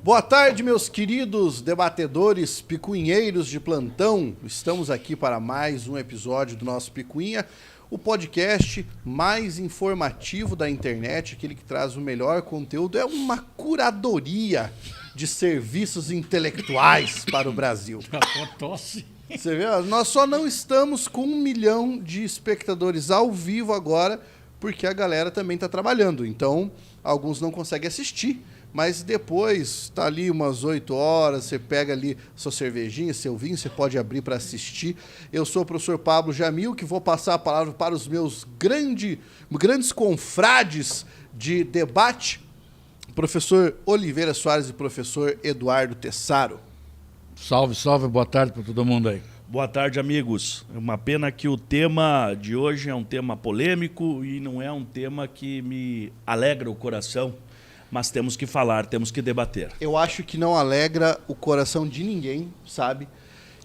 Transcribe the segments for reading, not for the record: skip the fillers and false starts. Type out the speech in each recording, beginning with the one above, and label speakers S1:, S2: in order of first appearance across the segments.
S1: Boa tarde, meus queridos debatedores picuinheiros de plantão. Estamos aqui para mais um episódio do nosso Picuinha, o podcast mais informativo da internet, aquele que traz o melhor conteúdo. É uma curadoria de serviços intelectuais para o Brasil. Você vê? Nós só não estamos com 1 milhão de espectadores ao vivo agora, porque a galera também está trabalhando. Então, alguns não conseguem assistir. Mas depois, tá ali umas 8 horas, você pega ali sua cervejinha, seu vinho, você pode abrir para assistir. Eu sou o professor Pablo Jamil, que vou passar a palavra para os meus grandes confrades de debate, professor Oliveira Soares e professor Eduardo Tessaro.
S2: Salve, salve, boa tarde para todo mundo aí.
S3: Boa tarde, amigos. É uma pena que o tema de hoje é um tema polêmico e não é um tema que me alegra o coração. Mas temos que falar, temos que debater.
S1: Eu acho que não alegra o coração de ninguém, sabe?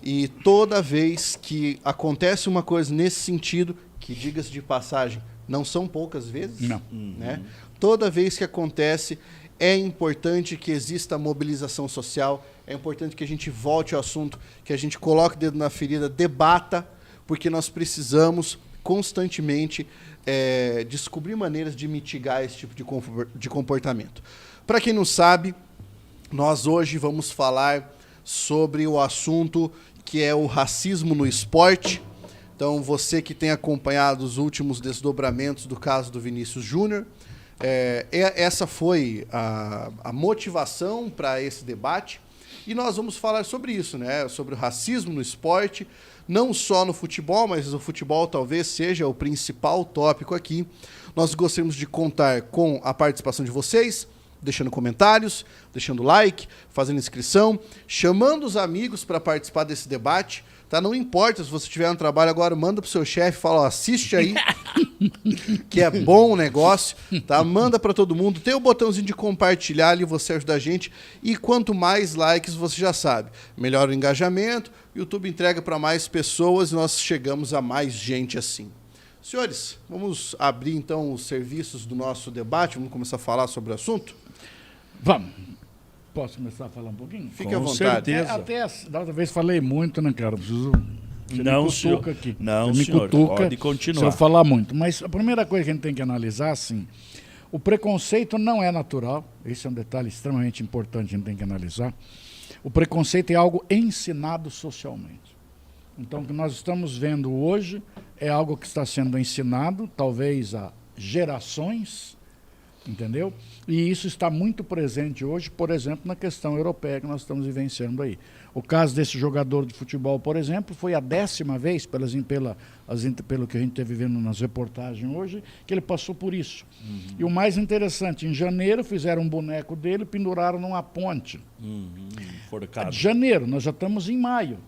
S1: E toda vez que acontece uma coisa nesse sentido, que diga-se de passagem, não são poucas vezes,
S2: não.
S1: Né? Toda vez que acontece, é importante que exista mobilização social, é importante que a gente volte ao assunto, que a gente coloque o dedo na ferida, debata, porque nós precisamos constantemente descobrir maneiras de mitigar esse tipo de comportamento. Para quem não sabe, nós hoje vamos falar sobre o assunto que é o racismo no esporte. Então, você que tem acompanhado os últimos desdobramentos do caso do Vinícius Júnior, essa foi a motivação para esse debate. E nós vamos falar sobre isso, né? Sobre o racismo no esporte, não só no futebol, mas o futebol talvez seja o principal tópico aqui. Nós gostaríamos de contar com a participação de vocês, deixando comentários, deixando like, fazendo inscrição, chamando os amigos para participar desse debate. Tá? Não importa se você tiver no trabalho agora, manda pro seu chefe, fala, ó, assiste aí, que é bom o negócio, tá? Manda para todo mundo, tem o botãozinho de compartilhar ali, você ajuda a gente, e quanto mais likes, você já sabe, melhor o engajamento, o YouTube entrega para mais pessoas e nós chegamos a mais gente assim. Senhores, vamos abrir então os serviços do nosso debate, vamos começar a falar sobre o assunto?
S2: Vamos. Posso começar a falar um pouquinho?
S1: Fique à vontade.
S3: Certeza.
S2: Até da outra vez falei muito, né, cara? Preciso...
S3: Não, senhor.
S2: Aqui.
S3: Não,
S2: me
S3: senhor.
S2: Cutuca
S3: Pode continuar.
S2: se eu falar muito. Mas a primeira coisa que a gente tem que analisar, assim, o preconceito não é natural. Esse é um detalhe extremamente importante que a gente tem que analisar. O preconceito é algo ensinado socialmente. Então, o que nós estamos vendo hoje é algo que está sendo ensinado, talvez há gerações, entendeu? E isso está muito presente hoje, por exemplo, na questão europeia que nós estamos vivenciando aí. O caso desse jogador de futebol, por exemplo, foi a 10ª vez, pelo que a gente está vivendo nas reportagens hoje, que ele passou por isso. E o mais interessante, em janeiro fizeram um boneco dele e penduraram numa ponte.
S3: Forcado.
S2: De janeiro, nós já estamos em maio.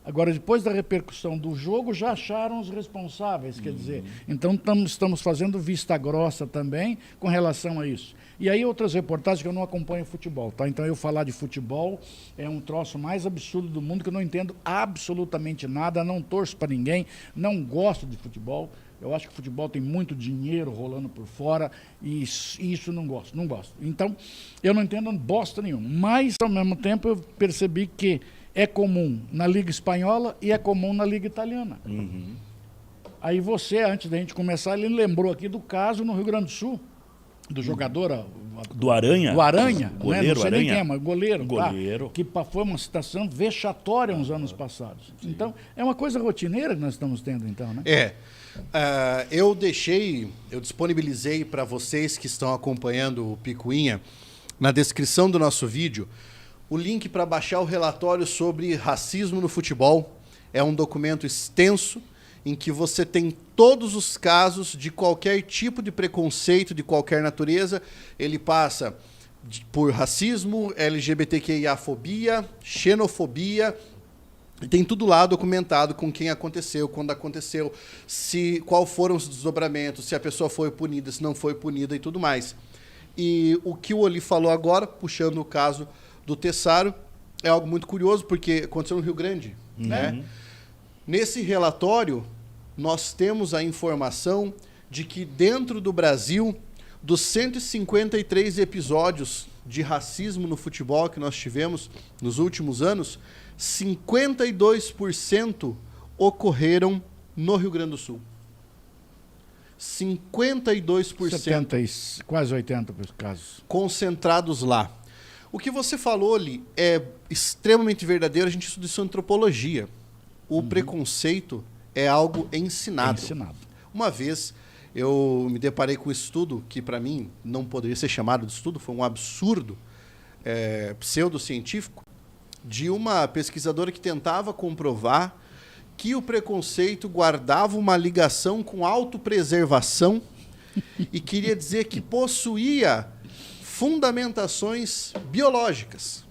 S2: Agora, depois da repercussão do jogo, já acharam os responsáveis, quer dizer. Então, estamos fazendo vista grossa também com relação a isso. E aí, outras reportagens que eu não acompanho futebol, tá? Então, eu falar de futebol é um troço mais absurdo do mundo, que eu não entendo absolutamente nada, não torço para ninguém, não gosto de futebol. Eu acho que o futebol tem muito dinheiro rolando por fora e isso não gosto. Então, eu não entendo bosta nenhuma. Mas, ao mesmo tempo, eu percebi que é comum na Liga Espanhola e é comum na Liga Italiana. Aí você, antes da gente começar, ele lembrou aqui do caso no Rio Grande do Sul, do jogador...
S3: Do Aranha?
S2: Do Aranha,
S3: goleiro,
S2: né? Não sei
S3: Aranha.
S2: nem quem é, mas goleiro.
S3: Goleiro.
S2: Que foi uma situação vexatória uns anos passados. Sim. Então, é uma coisa rotineira que nós estamos tendo, então, né?
S1: Eu disponibilizei para vocês que estão acompanhando o Picuinha, na descrição do nosso vídeo, o link para baixar o relatório sobre racismo no futebol. É um documento extenso em que você tem todos os casos de qualquer tipo de preconceito, de qualquer natureza. Ele passa por racismo, LGBTQIA-fobia, xenofobia, e tem tudo lá documentado com quem aconteceu, quando aconteceu, qual foram os desdobramentos, se a pessoa foi punida, se não foi punida e tudo mais. E o que o Oli falou agora, puxando o caso do Tessaro, é algo muito curioso, porque aconteceu no Rio Grande. Né? Nesse relatório, nós temos a informação de que dentro do Brasil, Dos 153 episódios de racismo no futebol que nós tivemos nos últimos anos, 52% ocorreram no Rio Grande do Sul. 52%.
S2: 70, quase 80 casos.
S1: Concentrados lá. O que você falou ali é extremamente verdadeiro, a gente estuda isso em antropologia. O preconceito é algo ensinado.
S2: É ensinado.
S1: Uma vez eu me deparei com um estudo que para mim não poderia ser chamado de estudo, foi um absurdo pseudocientífico, de uma pesquisadora que tentava comprovar que o preconceito guardava uma ligação com autopreservação e queria dizer que possuía fundamentações biológicas,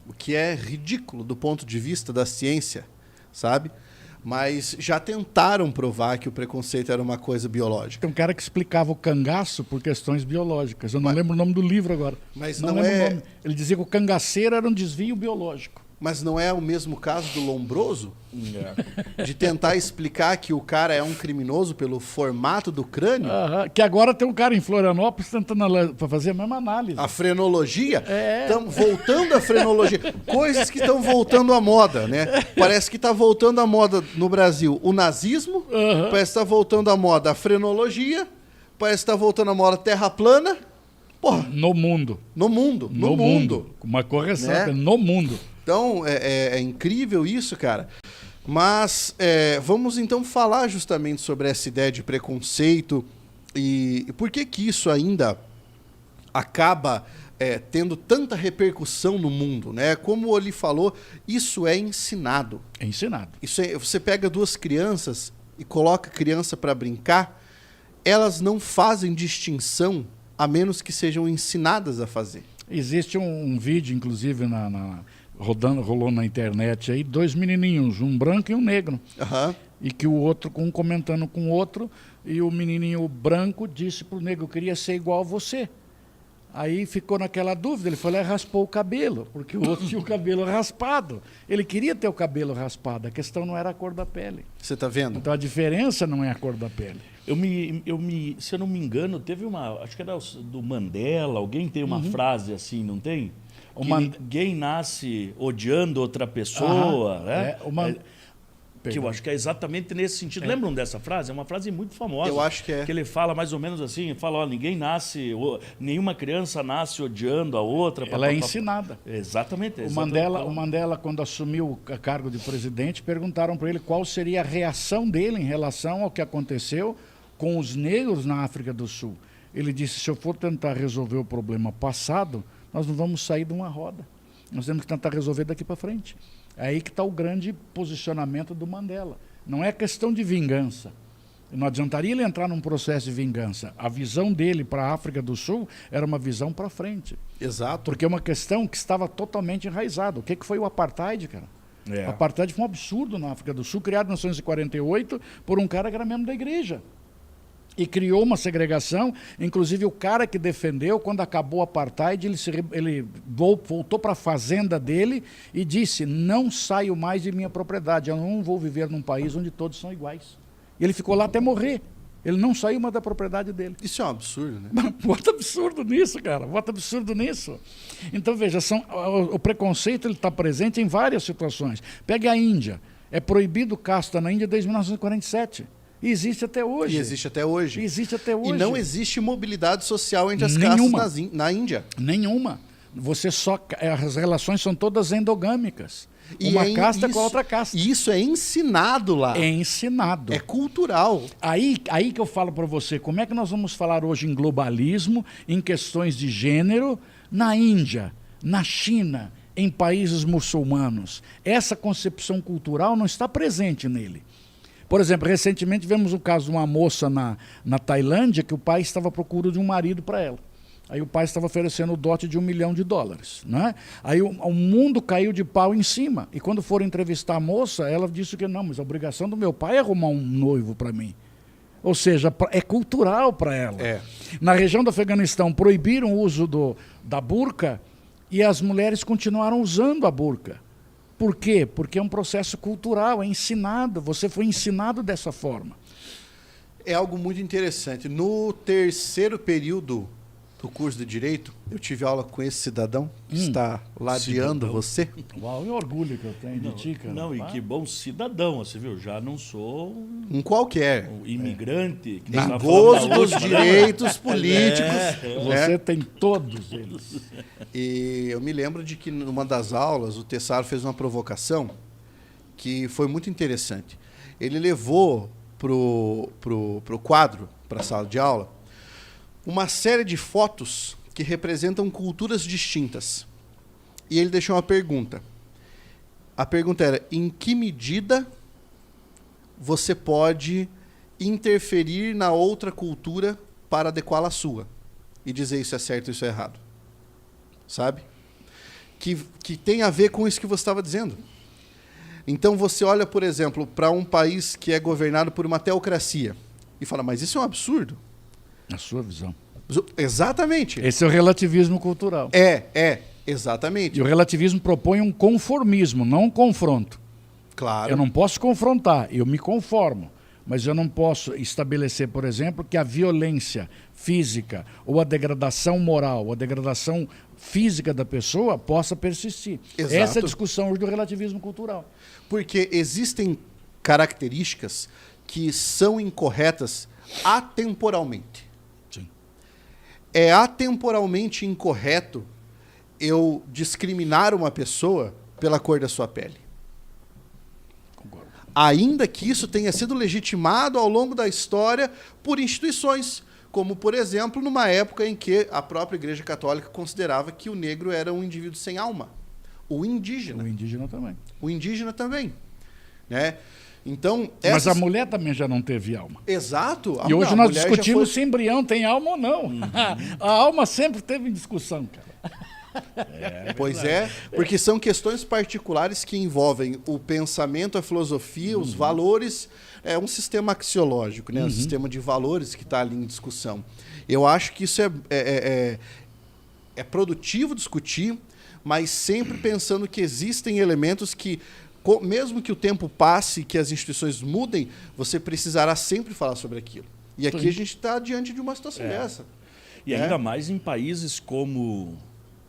S1: o que é ridículo do ponto de vista da ciência, sabe? Mas já tentaram provar que o preconceito era uma coisa biológica.
S2: Tem um cara que explicava o cangaço por questões biológicas. Eu não lembro o nome do livro agora.
S1: Mas
S2: não
S1: não
S2: lembro
S1: é...
S2: o nome. Ele dizia que o cangaceiro era um desvio biológico.
S1: Mas não é o mesmo caso do Lombroso? De tentar explicar que o cara é um criminoso pelo formato do crânio?
S2: Que agora tem um cara em Florianópolis tentando fazer a mesma análise.
S1: A frenologia? Estamos voltando à frenologia. Coisas que estão voltando à moda, né? Parece que está voltando à moda no Brasil o nazismo, parece que está voltando à moda a frenologia, parece que está voltando à moda a terra plana. Porra,
S2: no mundo.
S1: No mundo. No mundo.
S2: Uma correção,
S1: né?
S2: No mundo.
S1: Então, é incrível isso, cara. Mas vamos então falar justamente sobre essa ideia de preconceito e por que isso ainda acaba tendo tanta repercussão no mundo, né? Como o Oli falou, isso é ensinado.
S2: É ensinado.
S1: Você pega duas crianças e coloca a criança para brincar, elas não fazem distinção a menos que sejam ensinadas a fazer.
S2: Existe um vídeo, inclusive, rolou na internet aí, dois menininhos, um branco e um negro. E que o outro, um comentando com o outro, e o menininho branco disse pro negro, eu queria ser igual a você. Aí ficou naquela dúvida, ele foi lá e raspou o cabelo, porque o outro tinha o cabelo raspado. Ele queria ter o cabelo raspado, a questão não era a cor da pele.
S1: Você está vendo?
S2: Então a diferença não é a cor da pele.
S3: Se eu não me engano, teve acho que era do Mandela, alguém tem uma frase assim, não tem? Ninguém nasce odiando outra pessoa, né? Que eu acho que é exatamente nesse sentido. Lembram dessa frase? É uma frase muito famosa.
S1: Eu acho que é.
S3: Que ele fala mais ou menos assim, fala, nenhuma criança nasce odiando a outra.
S2: Ela é ensinada.
S3: Exatamente.
S2: O Mandela, quando assumiu o cargo de presidente, perguntaram para ele qual seria a reação dele em relação ao que aconteceu com os negros na África do Sul. Ele disse, se eu for tentar resolver o problema passado, nós não vamos sair de uma roda. Nós temos que tentar resolver daqui para frente. É aí que está o grande posicionamento do Mandela. Não é questão de vingança. Não adiantaria ele entrar num processo de vingança. A visão dele para a África do Sul era uma visão para frente.
S1: Exato.
S2: Porque é uma questão que estava totalmente enraizada. O que foi o apartheid, cara? O apartheid foi um absurdo na África do Sul, criado em 1948 por um cara que era membro da igreja. E criou uma segregação, inclusive o cara que defendeu, quando acabou o apartheid, ele voltou para a fazenda dele e disse, não saio mais de minha propriedade, eu não vou viver num país onde todos são iguais. E ele ficou lá até morrer, ele não saiu mais da propriedade dele.
S1: Isso é um absurdo, né?
S2: Bota absurdo nisso, cara, bota absurdo nisso. Então, veja, o preconceito está presente em várias situações. Pega a Índia, é proibido casta na Índia desde 1947. E existe até hoje.
S1: Existe até hoje.
S2: E
S1: não existe mobilidade social entre as castas na Índia.
S2: Nenhuma. As relações são todas endogâmicas. Uma casta com a outra casta.
S1: E isso é ensinado lá.
S2: É ensinado.
S1: É cultural.
S2: Aí que eu falo para você, como é que nós vamos falar hoje em globalismo, em questões de gênero, na Índia, na China, em países muçulmanos? Essa concepção cultural não está presente nele. Por exemplo, recentemente tivemos o caso de uma moça na Tailândia que o pai estava à procura de um marido para ela. Aí o pai estava oferecendo o dote de $1 milhão. Né? Aí o mundo caiu de pau em cima. E quando foram entrevistar a moça, ela disse que não, mas a obrigação do meu pai é arrumar um noivo para mim. Ou seja, é cultural para ela. Na região do Afeganistão, proibiram o uso da burca e as mulheres continuaram usando a burca. Por quê? Porque é um processo cultural, é ensinado, você foi ensinado dessa forma.
S1: É algo muito interessante. No terceiro período do curso de Direito, eu tive aula com esse cidadão que está ladeando você.
S2: Uau, e orgulho que eu tenho de ti, cara.
S3: Não, e que bom cidadão, você viu? Já não sou
S1: Um qualquer.
S3: um imigrante. Que
S1: Em gozo dos
S3: última,
S1: direitos políticos.
S2: Você tem todos eles.
S1: E eu me lembro de que numa das aulas o Tessaro fez uma provocação que foi muito interessante. Ele levou pro quadro, para a sala de aula, uma série de fotos que representam culturas distintas. E ele deixou uma pergunta. A pergunta era: em que medida você pode interferir na outra cultura para adequá-la à sua? E dizer isso é certo e isso é errado. Sabe? Que tem a ver com isso que você estava dizendo. Então você olha, por exemplo, para um país que é governado por uma teocracia e fala: mas isso é um absurdo.
S2: A sua visão.
S1: Exatamente.
S2: Esse é o relativismo cultural.
S1: Exatamente.
S2: E o relativismo propõe um conformismo, não um confronto.
S1: Claro.
S2: Eu não posso confrontar, eu me conformo. Mas eu não posso estabelecer, por exemplo, que a violência física ou a degradação moral, ou a degradação física da pessoa possa persistir.
S1: Exato.
S2: Essa é a discussão hoje do relativismo cultural.
S1: Porque existem características que são incorretas atemporalmente.
S2: Sim.
S1: É atemporalmente incorreto eu discriminar uma pessoa pela cor da sua pele.
S2: Concordo.
S1: Ainda que isso tenha sido legitimado ao longo da história por instituições, como, por exemplo, numa época em que a própria Igreja Católica considerava que o negro era um indivíduo sem alma. O indígena.
S2: O indígena também.
S1: O indígena também. Né? Então,
S2: Mas a mulher também já não teve alma.
S1: Exato.
S2: E hoje
S1: a
S2: nós
S1: mulher já
S2: discutimos
S1: foi-
S2: se embrião tem alma ou não. A alma sempre teve em discussão, cara.
S1: Pois é, porque são questões particulares que envolvem o pensamento, a filosofia, os valores, é um sistema axiológico, né? Um sistema de valores que está ali em discussão. Eu acho que isso é produtivo discutir, mas sempre pensando que existem elementos que, mesmo que o tempo passe, que as instituições mudem, você precisará sempre falar sobre aquilo. E aqui a gente está diante de uma situação dessa.
S3: E ainda mais em países como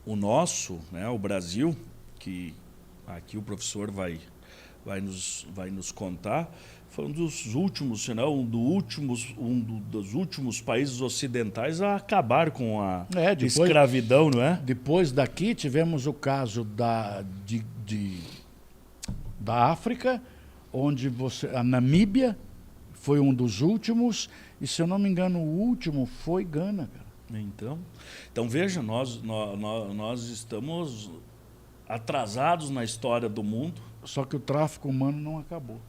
S3: o nosso, né, o Brasil, que aqui o professor vai nos contar, foi um dos últimos, se não dos últimos países ocidentais a acabar com a escravidão, não é?
S2: Depois daqui tivemos o caso da África, onde a Namíbia foi um dos últimos, e se eu não me engano o último foi Gana, cara.
S3: Então veja, nós estamos atrasados na história do mundo.
S2: Só que o tráfico humano não acabou.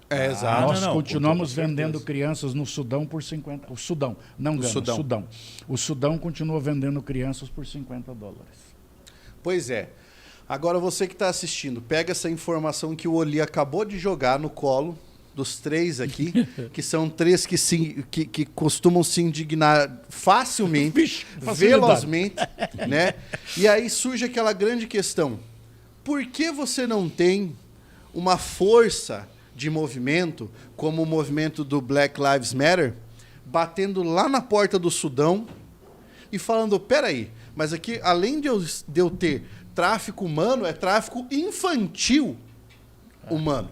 S1: Exato.
S2: Nós continuamos vendendo crianças no Sudão por 50... O Sudão, não Gana, Sudão. O Sudão continua vendendo crianças por $50.
S1: Pois é. Agora você que está assistindo, pega essa informação que o Oli acabou de jogar no colo dos três aqui, que são três que costumam se indignar facilmente, velozmente, né? E aí surge aquela grande questão: por que você não tem uma força de movimento, como o movimento do Black Lives Matter, batendo lá na porta do Sudão e falando: peraí, mas aqui, além de eu ter tráfico humano, é tráfico infantil humano.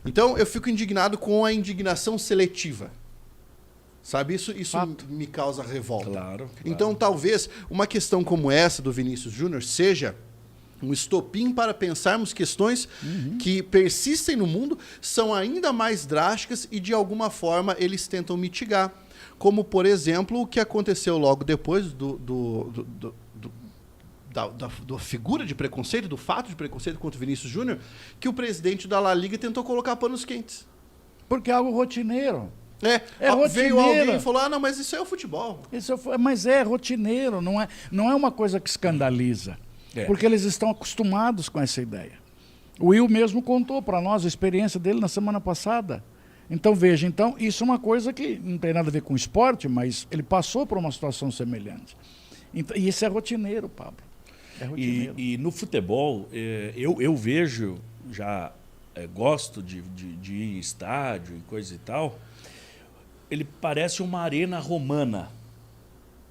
S1: Então, eu fico indignado com a indignação seletiva. Sabe? Isso me causa revolta.
S3: Claro.
S1: Então, talvez uma questão como essa do Vinícius Júnior seja um estopim para pensarmos questões que persistem no mundo, são ainda mais drásticas e, de alguma forma, eles tentam mitigar. Como, por exemplo, o que aconteceu logo depois da figura de preconceito, do fato de preconceito contra o Vinícius Júnior, que o presidente da La Liga tentou colocar panos quentes.
S2: Porque é algo rotineiro.
S1: Veio
S2: rotineiro.
S1: alguém e falou: não, mas isso é o futebol.
S2: Mas é rotineiro, não é uma coisa que escandaliza. Porque eles estão acostumados com essa ideia. O Will mesmo contou para nós a experiência dele na semana passada. Então, veja, isso é uma coisa que não tem nada a ver com esporte, mas ele passou por uma situação semelhante. Então, e isso é rotineiro, Pablo. É rotineiro.
S3: E no futebol, eu vejo, já gosto de ir em estádio e coisa e tal, ele parece uma arena romana,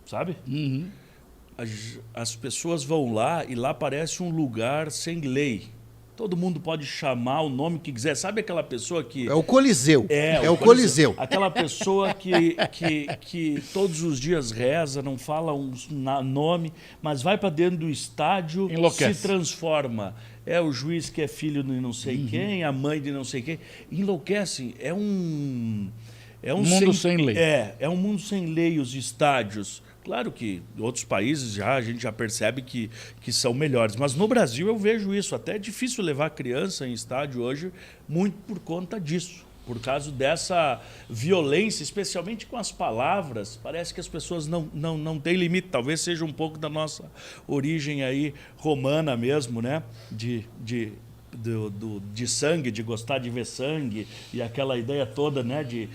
S3: sabe?
S2: Uhum.
S3: As pessoas vão lá e lá parece um lugar sem lei. Todo mundo pode chamar o nome que quiser. Sabe aquela pessoa que...
S1: É o Coliseu.
S3: É
S1: o Coliseu.
S3: Aquela pessoa que todos os dias reza, não fala um nome, mas vai para dentro do estádio,
S2: enlouquece.
S3: Se transforma. É o juiz que é filho de não sei quem, a mãe de não sei quem. Enlouquece. É um
S2: mundo sem lei.
S3: É um mundo sem lei os estádios. Claro que em outros países a gente já percebe que são melhores. Mas no Brasil eu vejo isso. Até é difícil levar criança em estádio hoje, muito por conta disso. Por causa dessa violência, especialmente com as palavras. Parece que as pessoas não têm limite. Talvez seja um pouco da nossa origem aí romana mesmo, né? De sangue, de gostar de ver sangue. E aquela ideia toda, né? De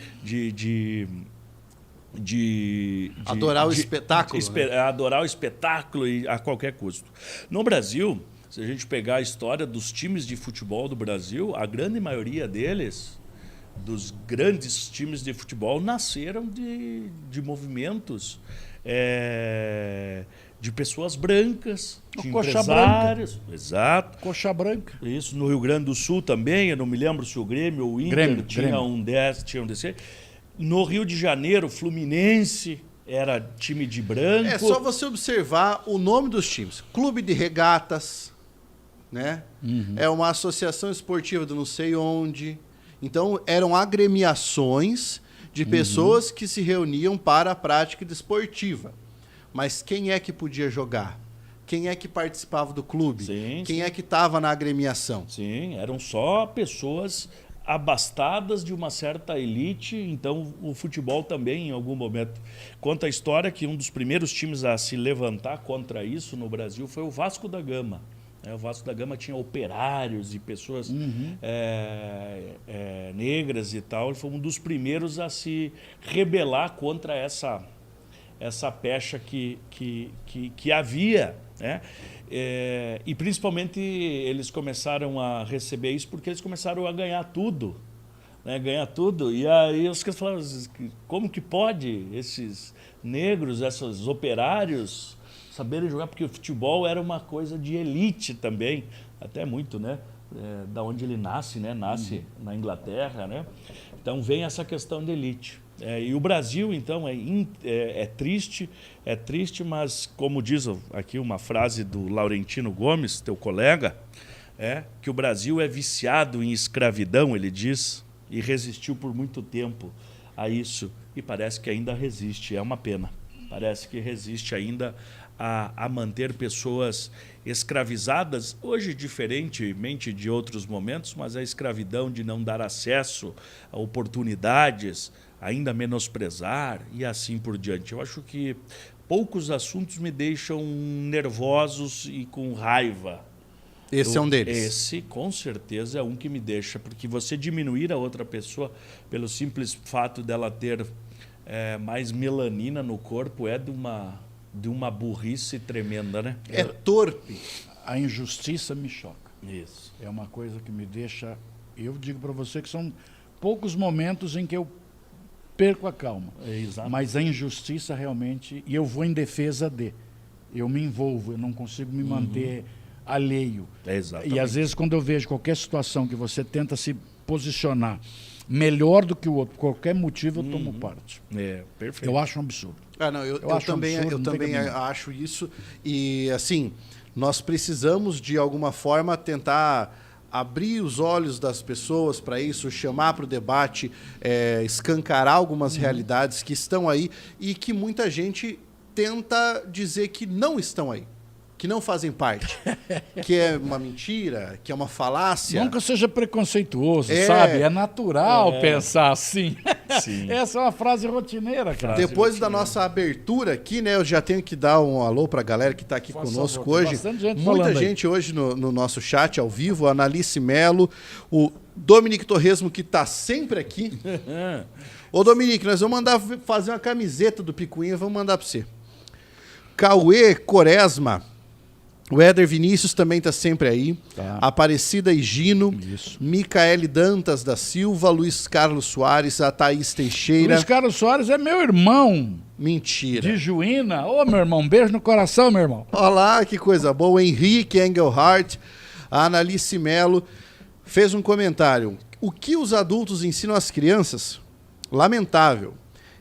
S1: adorar o espetáculo.
S3: Né? Adorar o espetáculo e a qualquer custo. No Brasil, se a gente pegar a história dos times de futebol do Brasil, a grande maioria deles, dos grandes times de futebol, nasceram de movimentos de pessoas brancas, de empresários. Exato.
S2: Coxa branca.
S3: Isso, no Rio Grande do Sul também, eu não me lembro se o Grêmio ou o Inter tinha um desse. No Rio de Janeiro, Fluminense era time de branco.
S1: É só você observar o nome dos times. Clube de Regatas, né?
S2: Uhum.
S1: É uma associação esportiva do não sei onde. Então, eram agremiações de pessoas que se reuniam para a prática desportiva. Mas quem é que podia jogar? Quem é que participava do clube? Quem é que estava na agremiação?
S3: Sim, eram só pessoas abastadas de uma certa elite, então o futebol também, em algum momento. Conta a história que um dos primeiros times a se levantar contra isso no Brasil foi o Vasco da Gama. O Vasco da Gama tinha operários e pessoas negras e tal. Ele foi um dos primeiros a se rebelar contra essa pecha que havia, né? E principalmente eles começaram a receber isso porque eles começaram a ganhar tudo, né? Ganhar tudo. E aí os caras falaram, como que pode esses negros, esses operários saberem jogar? Porque o futebol era uma coisa de elite também, até muito, né? Da onde ele nasce, né? Nasce na Inglaterra, né? Então vem essa questão de elite. E o Brasil, então, é triste, mas, como diz aqui uma frase do Laurentino Gomes, teu colega, que o Brasil é viciado em escravidão, ele diz, e resistiu por muito tempo a isso. E parece que ainda resiste, é uma pena. Parece que resiste ainda a manter pessoas escravizadas, hoje diferentemente de outros momentos, mas a escravidão de não dar acesso a oportunidades, ainda menosprezar e assim por diante. Eu acho que poucos assuntos me deixam nervosos e com raiva.
S1: Esse é um deles.
S3: Esse, com certeza, é um que me deixa, porque você diminuir a outra pessoa pelo simples fato dela ter mais melanina no corpo é de uma burrice tremenda, né?
S1: É torpe.
S2: A injustiça me choca.
S3: Isso.
S2: É uma coisa que me deixa... Eu digo para você que são poucos momentos em que eu perco a calma. Mas a injustiça realmente... E eu vou em defesa de. Eu me envolvo, eu não consigo me manter alheio. E às vezes quando eu vejo qualquer situação que você tenta se posicionar melhor do que o outro, qualquer motivo eu tomo parte.
S3: Perfeito.
S2: Eu acho um absurdo.
S1: Eu também acho isso. E assim, nós precisamos de alguma forma tentar abrir os olhos das pessoas para isso, chamar para o debate, escancarar algumas realidades que estão aí e que muita gente tenta dizer que não estão aí, que não fazem parte, que é uma mentira, que é uma falácia.
S2: Nunca seja preconceituoso, sabe? É natural pensar assim.
S3: Sim.
S2: Essa é uma frase rotineira, cara.
S1: Depois da nossa abertura aqui, né, eu já tenho que dar um alô para a galera que está aqui conosco hoje. Muita gente hoje no nosso chat ao vivo, a Analice Melo, o Dominique Torresmo, que está sempre aqui. Ô, Dominique, nós vamos mandar fazer uma camiseta do Picuinha, vamos mandar para você. Cauê Quaresma, O Éder Vinícius também está sempre aí.
S2: Tá.
S1: Aparecida Higino.
S2: Isso.
S1: Micaele Dantas da Silva. Luiz Carlos Soares. A Thaís Teixeira.
S2: Luiz Carlos Soares é meu irmão.
S1: Mentira.
S2: De Juína. Ô, meu irmão, beijo no coração, meu irmão.
S1: Olá, que coisa boa. O Henrique Engelhardt. A Analice Melo fez um comentário. O que os adultos ensinam às crianças? Lamentável.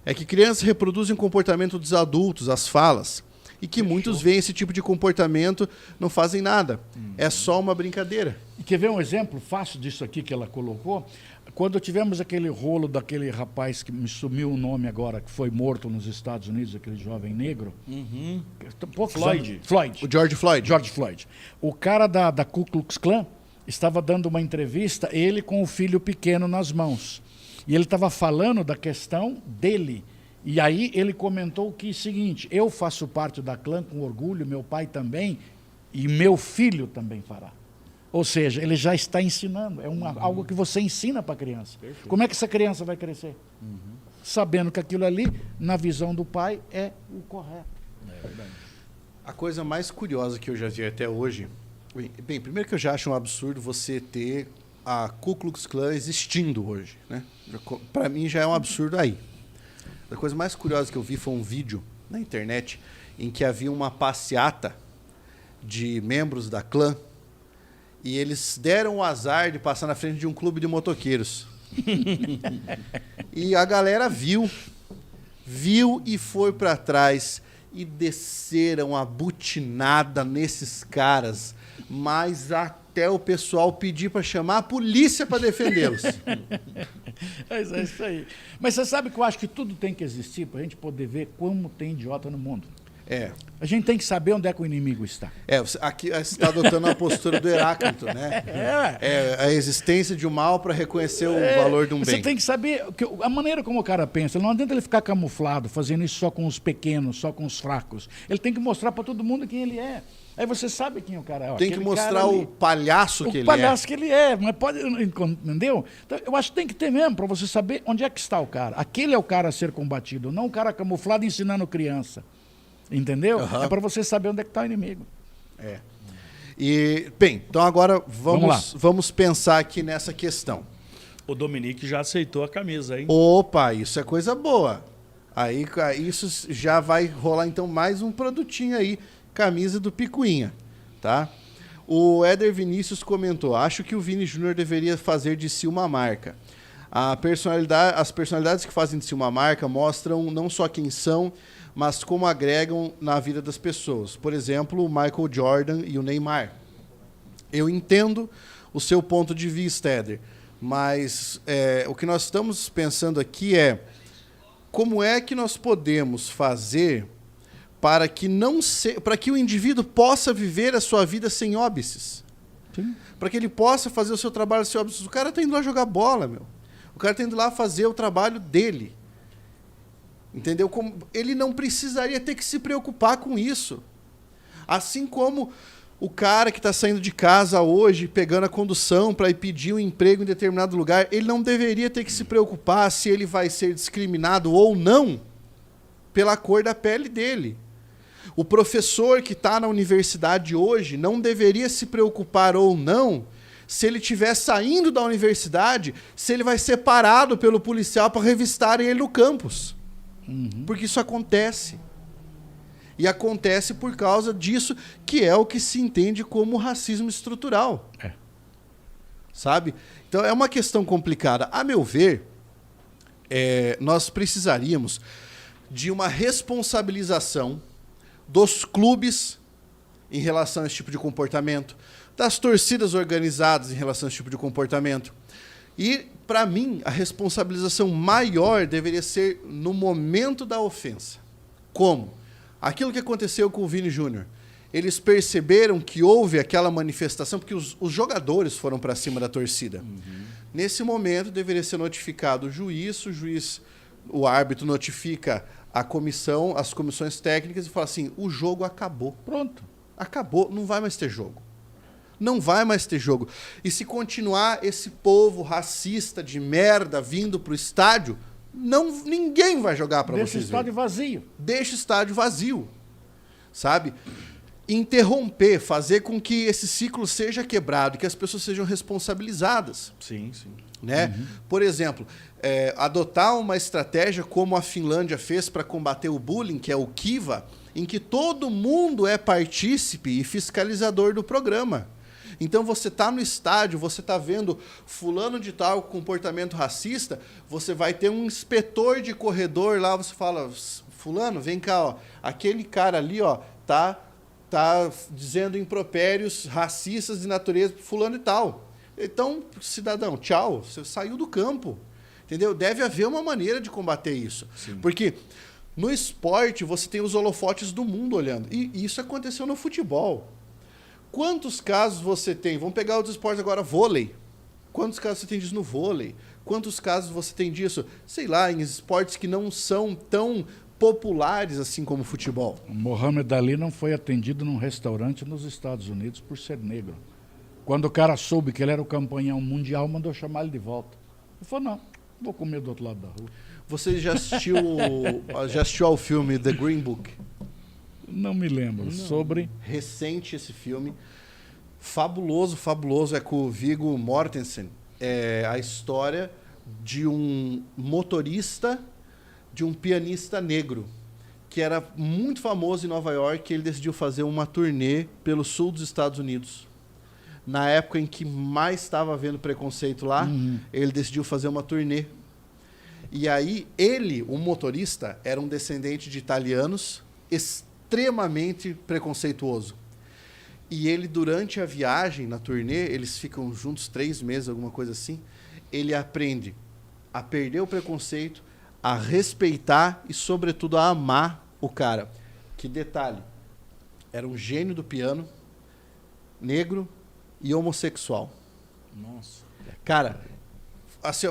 S1: É que crianças reproduzem o comportamento dos adultos, as falas. E que muitos veem esse tipo de comportamento, não fazem nada. É só uma brincadeira.
S2: E quer ver um exemplo fácil disso aqui que ela colocou? Quando tivemos aquele rolo daquele rapaz que me sumiu o nome agora, que foi morto nos Estados Unidos, aquele jovem negro.
S3: Floyd.
S2: Floyd.
S1: O George Floyd.
S2: George Floyd. O cara da Ku Klux Klan estava dando uma entrevista, ele com o filho pequeno nas mãos. E ele estava falando da questão dele. E aí ele comentou que é o seguinte, eu faço parte da clã com orgulho, meu pai também, e meu filho também fará. Ou seja, ele já está ensinando, é algo que você ensina para a criança. Perfeito. Como é que essa criança vai crescer? Sabendo que aquilo ali, na visão do pai, é o correto.
S3: É verdade.
S1: A coisa mais curiosa que eu já vi até hoje... Bem, primeiro que eu já acho um absurdo você ter a Ku Klux Klan existindo hoje, né? Para mim já é um absurdo aí. A coisa mais curiosa que eu vi foi um vídeo na internet em que havia uma passeata de membros da clã e eles deram o azar de passar na frente de um clube de motoqueiros. E a galera viu e foi para trás e desceram a butinada nesses caras, mas até o pessoal pedir para chamar a polícia para defendê-los.
S2: Mas é isso aí. Mas você sabe que eu acho que tudo tem que existir para a gente poder ver como tem idiota no mundo.
S1: É.
S2: A gente tem que saber onde é que o inimigo está.
S1: Aqui você está adotando a postura do Heráclito, né? É a existência de um mal para reconhecer o valor de um bem.
S2: Você tem que saber a maneira como o cara pensa. Não adianta ele ficar camuflado, fazendo isso só com os pequenos, só com os fracos. Ele tem que mostrar para todo mundo quem ele é. Aí você sabe quem o cara é.
S1: Tem que mostrar o palhaço que ele é.
S2: O palhaço que ele é, mas pode, entendeu? Então, eu acho que tem que ter mesmo, para você saber onde é que está o cara. Aquele é o cara a ser combatido, não o cara camuflado ensinando criança. Entendeu?
S1: Uhum.
S2: É para você saber onde é que está o inimigo.
S1: É. E, bem, então agora vamos pensar aqui nessa questão.
S3: O Dominique já aceitou a camisa, hein?
S1: Opa, isso é coisa boa. Aí isso já vai rolar então mais um produtinho aí. Camisa do Picuinha, tá? O Éder Vinícius comentou, acho que o Vini Júnior deveria fazer de si uma marca. As personalidades que fazem de si uma marca mostram não só quem são, mas como agregam na vida das pessoas. Por exemplo, o Michael Jordan e o Neymar. Eu entendo o seu ponto de vista, Éder, mas o que nós estamos pensando aqui é como é que nós podemos fazer para que o indivíduo possa viver a sua vida sem óbices. Sim. Para que ele possa fazer o seu trabalho sem óbices. O cara está indo lá jogar bola, meu. O cara está indo lá fazer o trabalho dele. Entendeu? Ele não precisaria ter que se preocupar com isso. Assim como o cara que está saindo de casa hoje, pegando a condução para ir pedir um emprego em determinado lugar, ele não deveria ter que se preocupar se ele vai ser discriminado ou não pela cor da pele dele. O professor que está na universidade hoje não deveria se preocupar ou não se ele estiver saindo da universidade, se ele vai ser parado pelo policial para revistarem ele no campus. Uhum. Porque isso acontece. E acontece por causa disso, que é o que se entende como racismo estrutural. Sabe? Então é uma questão complicada. A meu ver, nós precisaríamos de uma responsabilização dos clubes em relação a esse tipo de comportamento, das torcidas organizadas em relação a esse tipo de comportamento. E, para mim, a responsabilização maior deveria ser no momento da ofensa. Como? Aquilo que aconteceu com o Vini Júnior. Eles perceberam que houve aquela manifestação, porque os jogadores foram para cima da torcida. Uhum. Nesse momento, deveria ser notificado o árbitro notifica a comissão, as comissões técnicas e fala assim, o jogo acabou. Pronto. Acabou, não vai mais ter jogo. Não vai mais ter jogo. E se continuar esse povo racista de merda vindo pro estádio, ninguém vai jogar para vocês.
S2: Deixa o estádio vazio.
S1: Deixa o estádio vazio. Sabe? interromper, fazer com que esse ciclo seja quebrado, que as pessoas sejam responsabilizadas.
S3: Sim, sim.
S1: Né? Por exemplo, adotar uma estratégia como a Finlândia fez para combater o bullying, que é o Kiva, em que todo mundo é partícipe e fiscalizador do programa. Então você está no estádio, você está vendo fulano de tal comportamento racista, você vai ter um inspetor de corredor lá, você fala, fulano, vem cá, ó, aquele cara ali, ó, tá dizendo impropérios racistas de natureza fulano e tal. Então, cidadão, tchau, você saiu do campo. Entendeu? Deve haver uma maneira de combater isso.
S3: Sim.
S1: Porque no esporte você tem os holofotes do mundo olhando. E isso aconteceu no futebol. Quantos casos você tem? Vamos pegar os esportes agora, vôlei. Quantos casos você tem disso no vôlei? Quantos casos você tem disso, sei lá, em esportes que não são tão populares assim como o futebol?
S2: O Mohamed Ali não foi atendido num restaurante nos Estados Unidos por ser negro. Quando o cara soube que ele era o campeão mundial, mandou chamar ele de volta. Ele falou, não, vou comer do outro lado da rua.
S1: Você já assistiu ao filme The Green Book?
S2: Não me lembro. Não. Sobre?
S1: Recente esse filme. Fabuloso, fabuloso. É com o Viggo Mortensen. É a história de um motorista, de um pianista negro, que era muito famoso em Nova York, e ele decidiu fazer uma turnê pelo sul dos Estados Unidos. Na época em que mais estava havendo preconceito lá, ele decidiu fazer uma turnê. E aí, ele, o motorista, era um descendente de italianos, extremamente preconceituoso. E ele, durante a viagem, na turnê, eles ficam juntos 3 meses, alguma coisa assim, ele aprende a perder o preconceito, a respeitar e, sobretudo, a amar o cara. Que detalhe, era um gênio do piano, negro e homossexual.
S3: Nossa.
S1: Cara, assim,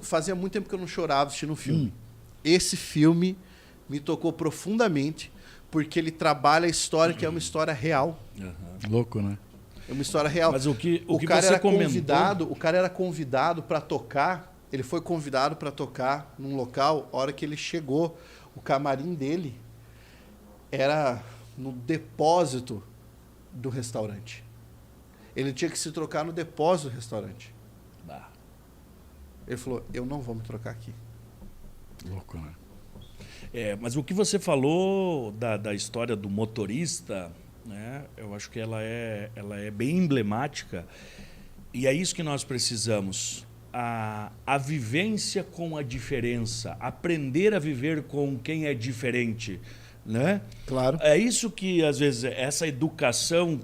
S1: fazia muito tempo que eu não chorava assistindo um filme. Esse filme me tocou profundamente, porque ele trabalha a história que é uma história real.
S2: Louco, né?
S1: É uma história real.
S3: Mas o que
S1: cara
S3: você
S1: era
S3: comentou...
S1: convidado, o cara era convidado para tocar, ele foi convidado para tocar num local, a hora que ele chegou, o camarim dele era no depósito do restaurante. Ele tinha que se trocar no depósito do restaurante. Ele falou, eu não vou me trocar aqui.
S2: Louco, né?
S3: Mas o que você falou da história do motorista, né, eu acho que ela é bem emblemática. E é isso que nós precisamos. A vivência com a diferença. Aprender a viver com quem é diferente. Né?
S1: Claro.
S3: É isso que, às vezes, essa educação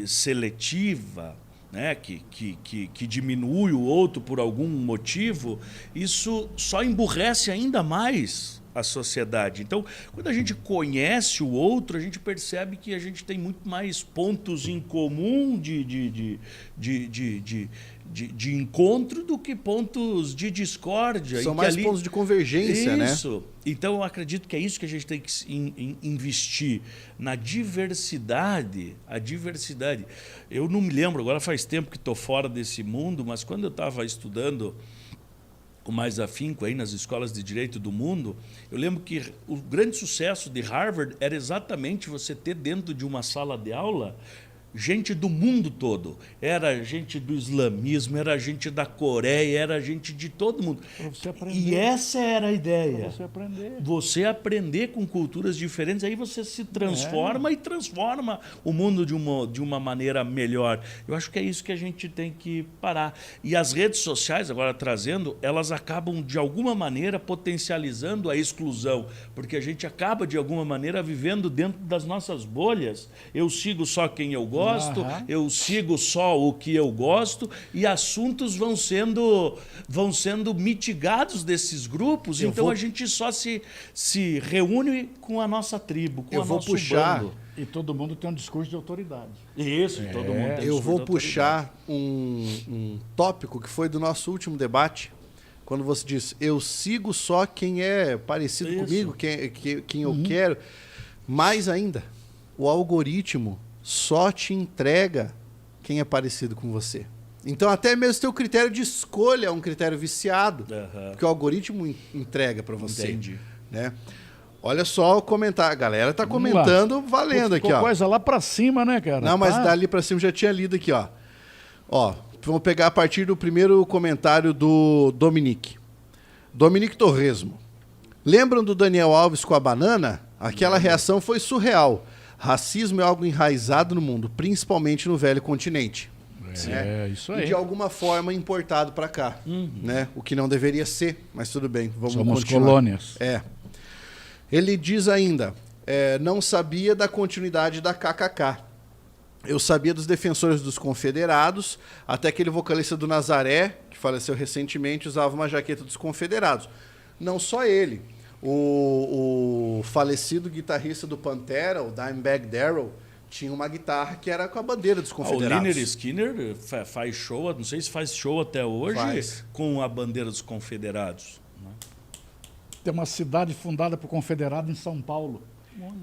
S3: seletiva, né, que diminui o outro por algum motivo, isso só emburrece ainda mais a sociedade. Então, quando a gente conhece o outro, a gente percebe que a gente tem muito mais pontos em comum de encontro do que pontos de discórdia.
S1: São mais pontos de convergência, né?
S3: Isso. Então, eu acredito que é isso que a gente tem que investir, na diversidade. A diversidade. Eu não me lembro, agora faz tempo que estou fora desse mundo, mas quando eu estava estudando com mais afinco aí nas escolas de direito do mundo, eu lembro que o grande sucesso de Harvard era exatamente você ter dentro de uma sala de aula gente do mundo todo. Era gente do islamismo, era gente da Coreia, era gente de todo mundo.
S2: Para você aprender.
S3: E essa era a ideia.
S2: Para você aprender.
S3: Você aprender com culturas diferentes, aí você se transforma e transforma o mundo de uma maneira melhor. Eu acho que é isso que a gente tem que parar. E as redes sociais, agora trazendo, elas acabam, de alguma maneira, potencializando a exclusão, porque a gente acaba, de alguma maneira, vivendo dentro das nossas bolhas. Eu sigo só quem eu gosto, eu sigo só o que eu gosto, e assuntos vão sendo mitigados desses grupos. Então a gente só se reúne com a nossa tribo, com o nosso bando.
S2: E todo mundo tem um discurso de autoridade.
S3: Isso, todo mundo tem
S1: Eu vou puxar um tópico que foi do nosso último debate, quando você disse, eu sigo só quem é parecido comigo, quem eu quero. Mais ainda, o algoritmo só te entrega quem é parecido com você. Então, até mesmo teu critério de escolha é um critério viciado, porque o algoritmo entrega para você.
S3: Entendi.
S1: Né? Olha só o comentário. A galera tá comentando valendo aqui, ó.
S2: Coisa lá pra cima, né, cara?
S1: Não, mas dali pra cima já tinha lido aqui, ó. Ó, vamos pegar a partir do primeiro comentário do Dominique. Dominique Torresmo. Lembram do Daniel Alves com a banana? Aquela reação foi surreal. Racismo é algo enraizado no mundo, principalmente no velho continente.
S2: Isso aí.
S1: E de alguma forma importado para cá, né? O que não deveria ser, mas tudo bem, vamos
S2: Somos
S1: continuar.
S2: colônias.
S1: Ele diz ainda, não sabia da continuidade da KKK. Eu sabia dos defensores dos confederados, até aquele vocalista do Nazaré, que faleceu recentemente, usava uma jaqueta dos confederados. Não só ele. O falecido guitarrista do Pantera, o Dimebag Darrell, tinha uma guitarra que era com a bandeira dos confederados.
S3: O Lynyrd Skynyrd faz show, não sei se faz show até hoje, com a bandeira dos confederados.
S2: Tem uma cidade fundada por confederados em São Paulo.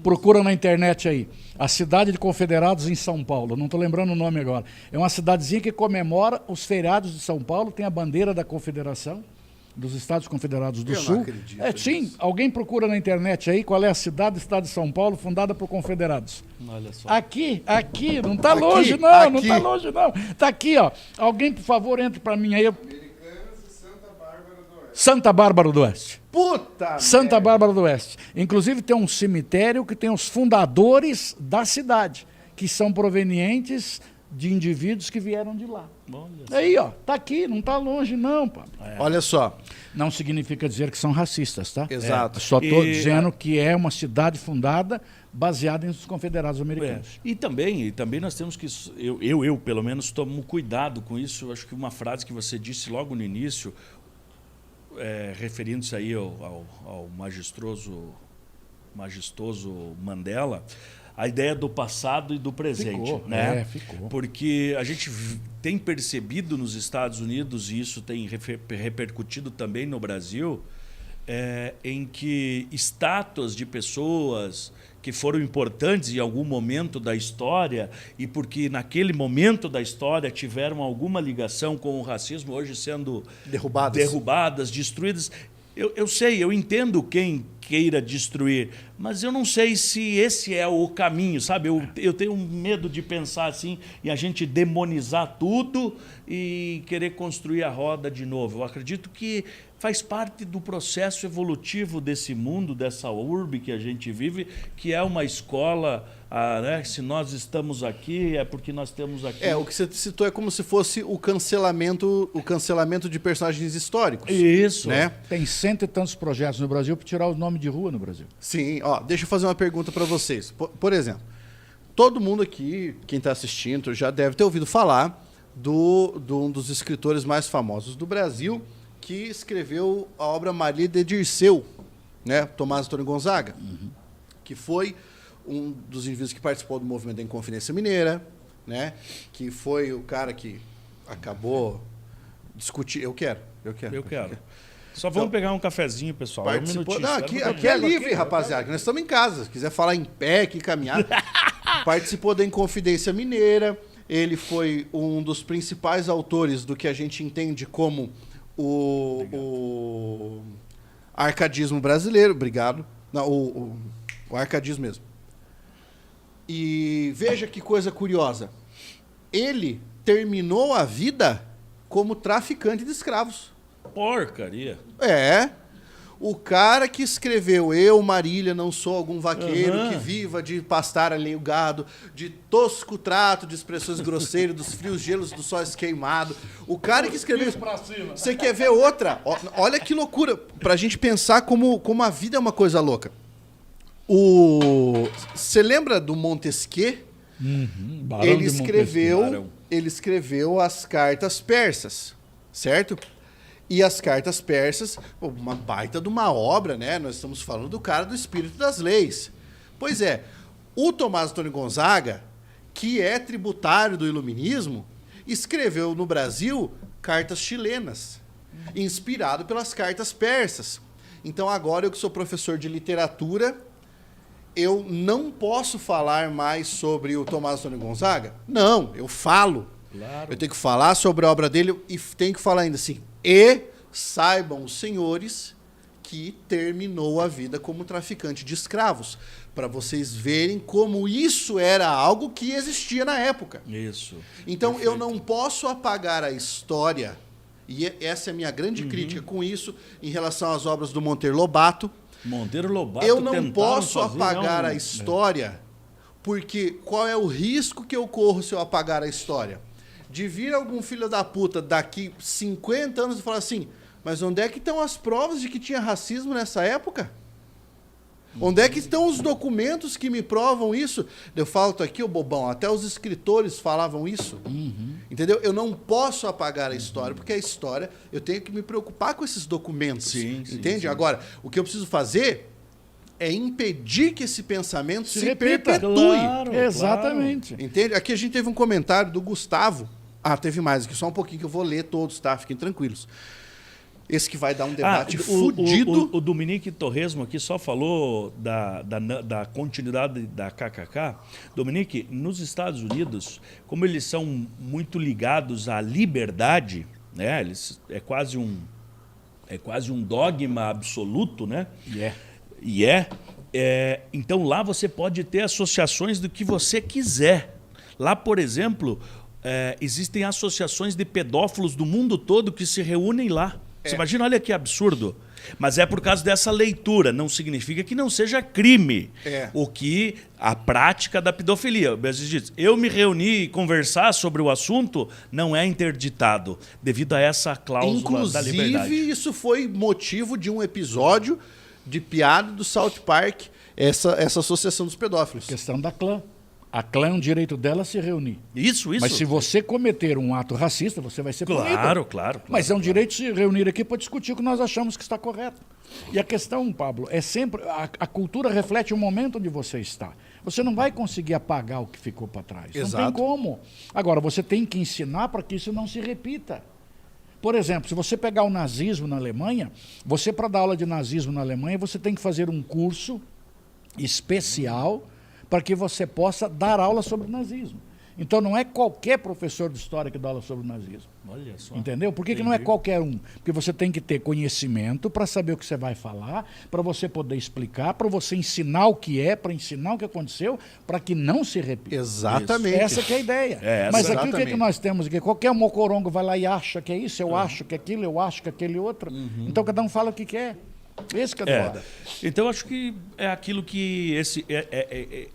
S2: Procura na internet aí. A cidade de confederados em São Paulo. Não estou lembrando o nome agora. É uma cidadezinha que comemora os feriados de São Paulo. Tem a bandeira da confederação, dos Estados Confederados do Sul.
S1: Não acredito
S2: sim, alguém procura na internet aí qual é a cidade do estado de São Paulo fundada por confederados.
S3: Olha só.
S2: Aqui, não está longe não, não está longe não. Está aqui, ó. Alguém, por favor, entre para mim aí. Santa Bárbara do Oeste.
S1: Puta
S2: Santa Bárbara do Oeste. Inclusive tem um cemitério que tem os fundadores da cidade, que são provenientes de indivíduos que vieram de lá. Aí, ó, tá aqui, não tá longe não, pá.
S1: Olha só.
S2: Não significa dizer que são racistas, tá?
S1: Exato.
S2: Só estou dizendo que é uma cidade fundada baseada nos confederados americanos.
S3: E também nós temos que, eu pelo menos tomo cuidado com isso. Acho que uma frase que você disse logo no início, referindo-se aí ao majestoso Mandela, a ideia do passado e do presente.
S2: Ficou,
S3: né?
S2: Ficou.
S3: Porque a gente tem percebido nos Estados Unidos, e isso tem repercutido também no Brasil, em que estátuas de pessoas que foram importantes em algum momento da história e porque naquele momento da história tiveram alguma ligação com o racismo, hoje sendo derrubadas, destruídas. Eu sei, eu entendo quem queira destruir, mas eu não sei se esse é o caminho, sabe? Eu tenho medo de pensar assim e a gente demonizar tudo e querer construir a roda de novo. Eu acredito que faz parte do processo evolutivo desse mundo, dessa urbe que a gente vive, que é uma escola, né? Se nós estamos aqui, é porque nós temos aqui...
S1: O que você citou é como se fosse o cancelamento de personagens históricos.
S3: Isso.
S1: Né?
S2: Tem 100 e tantos projetos no Brasil para tirar o nome de rua no Brasil.
S1: Sim, ó, deixa eu fazer uma pergunta para vocês. Por exemplo, todo mundo aqui, quem está assistindo, já deve ter ouvido falar de um dos escritores mais famosos do Brasil, que escreveu a obra Maria de Dirceu, né? Tomás Antônio Gonzaga, que foi um dos indivíduos que participou do movimento da Inconfidência Mineira, né? Que foi o cara que acabou discutindo... Eu quero.
S3: Só vamos pegar um cafezinho, pessoal.
S1: Participou... Não, aqui é livre, rapaziada. Que nós estamos em casa. Se quiser falar em pé, aqui caminhar. Participou da Inconfidência Mineira. Ele foi um dos principais autores do que a gente entende como o arcadismo brasileiro. Obrigado. Não, o arcadismo mesmo. E veja que coisa curiosa. Ele terminou a vida como traficante de escravos.
S3: Porcaria.
S1: O cara que escreveu Eu, Marília, não sou algum vaqueiro que viva de pastar alheio gado, de tosco trato, de expressões grosseiras, dos frios gelos do sol queimado. O cara que escreveu... Você quer ver outra? Olha que loucura. Pra gente pensar como a vida é uma coisa louca. Você lembra do Montesquieu? Ele escreveu as cartas persas, certo? E as cartas persas, uma baita de uma obra, né? Nós estamos falando do cara do espírito das leis. Pois é, o Tomás Antônio Gonzaga, que é tributário do iluminismo, escreveu no Brasil cartas chilenas, inspirado pelas cartas persas. Então agora eu que sou professor de literatura, eu não posso falar mais sobre o Tomás Antônio Gonzaga? Não, eu falo.
S3: Claro.
S1: Eu tenho que falar sobre a obra dele e tenho que falar ainda assim... E saibam os senhores que terminou a vida como traficante de escravos, para vocês verem como isso era algo que existia na época.
S3: Isso.
S1: Então,
S3: Perfeito.
S1: eu não posso apagar a história, e essa é a minha grande crítica com isso, em relação às obras do Monteiro Lobato.
S3: Monteiro Lobato
S1: Eu não
S3: tentaram
S1: posso
S3: fazer,
S1: apagar
S3: não.
S1: a história, porque qual é o risco que eu corro se eu apagar a história? De vir algum filho da puta daqui 50 anos e falar assim, mas onde é que estão as provas de que tinha racismo nessa época? Onde é que estão os documentos que me provam isso? Eu falo aqui, ô bobão, até os escritores falavam isso. Entendeu? Eu não posso apagar a história, porque a história, eu tenho que me preocupar com esses documentos.
S3: Sim,
S1: entende?
S3: sim.
S1: Agora, o que eu preciso fazer é impedir que esse pensamento se
S2: repita.
S1: perpetue.
S3: Claro,
S2: Exatamente.
S1: Entende? Aqui a gente teve um comentário do Gustavo. Ah, teve mais aqui, só um pouquinho que eu vou ler todos, tá? Fiquem tranquilos. Esse que vai dar um debate fudido.
S3: O Dominique Torresmo aqui só falou da continuidade da KKK. Dominique, nos Estados Unidos, como eles são muito ligados à liberdade, né? É quase um dogma absoluto, né? Então lá você pode ter associações do que você quiser. Lá, por exemplo, existem associações de pedófilos do mundo todo que se reúnem lá. Você imagina, olha que absurdo. Mas é por causa dessa leitura. Não significa que não seja crime. O que a prática da pedofilia. Eu me reuni e conversar sobre o assunto não é interditado, devido a essa cláusula da liberdade.
S1: Inclusive, isso foi motivo de um episódio de piada do South Park, essa associação dos pedófilos.
S2: Questão da clã. A clã é um direito dela se reunir.
S3: Isso.
S2: Mas se você cometer um ato racista, você vai ser punido.
S3: Claro.
S2: Mas é um direito de se reunir aqui para discutir o que nós achamos que está correto. E a questão, Pablo, é sempre... A cultura reflete o momento onde você está. Você não vai conseguir apagar o que ficou para trás.
S1: Exato.
S2: Não tem como. Agora, você tem que ensinar para que isso não se repita. Por exemplo, se você pegar o nazismo na Alemanha, você, para dar aula de nazismo na Alemanha, você tem que fazer um curso especial para que você possa dar aula sobre o nazismo. Então, não é qualquer professor de história que dá aula sobre o nazismo.
S3: Olha só.
S2: Entendeu? Por que não é qualquer um? Porque você tem que ter conhecimento para saber o que você vai falar, para você poder explicar, para você ensinar o que é, para ensinar o que aconteceu, para que não se repita.
S1: Exatamente.
S2: Essa que é a ideia. Mas aqui o que, é que nós temos aqui? Qualquer mocorongo vai lá e acha que é isso, eu acho que é aquilo, eu acho que é aquele outro. Então, cada um fala o que quer. Esse que é foda.
S3: Então, acho que é aquilo que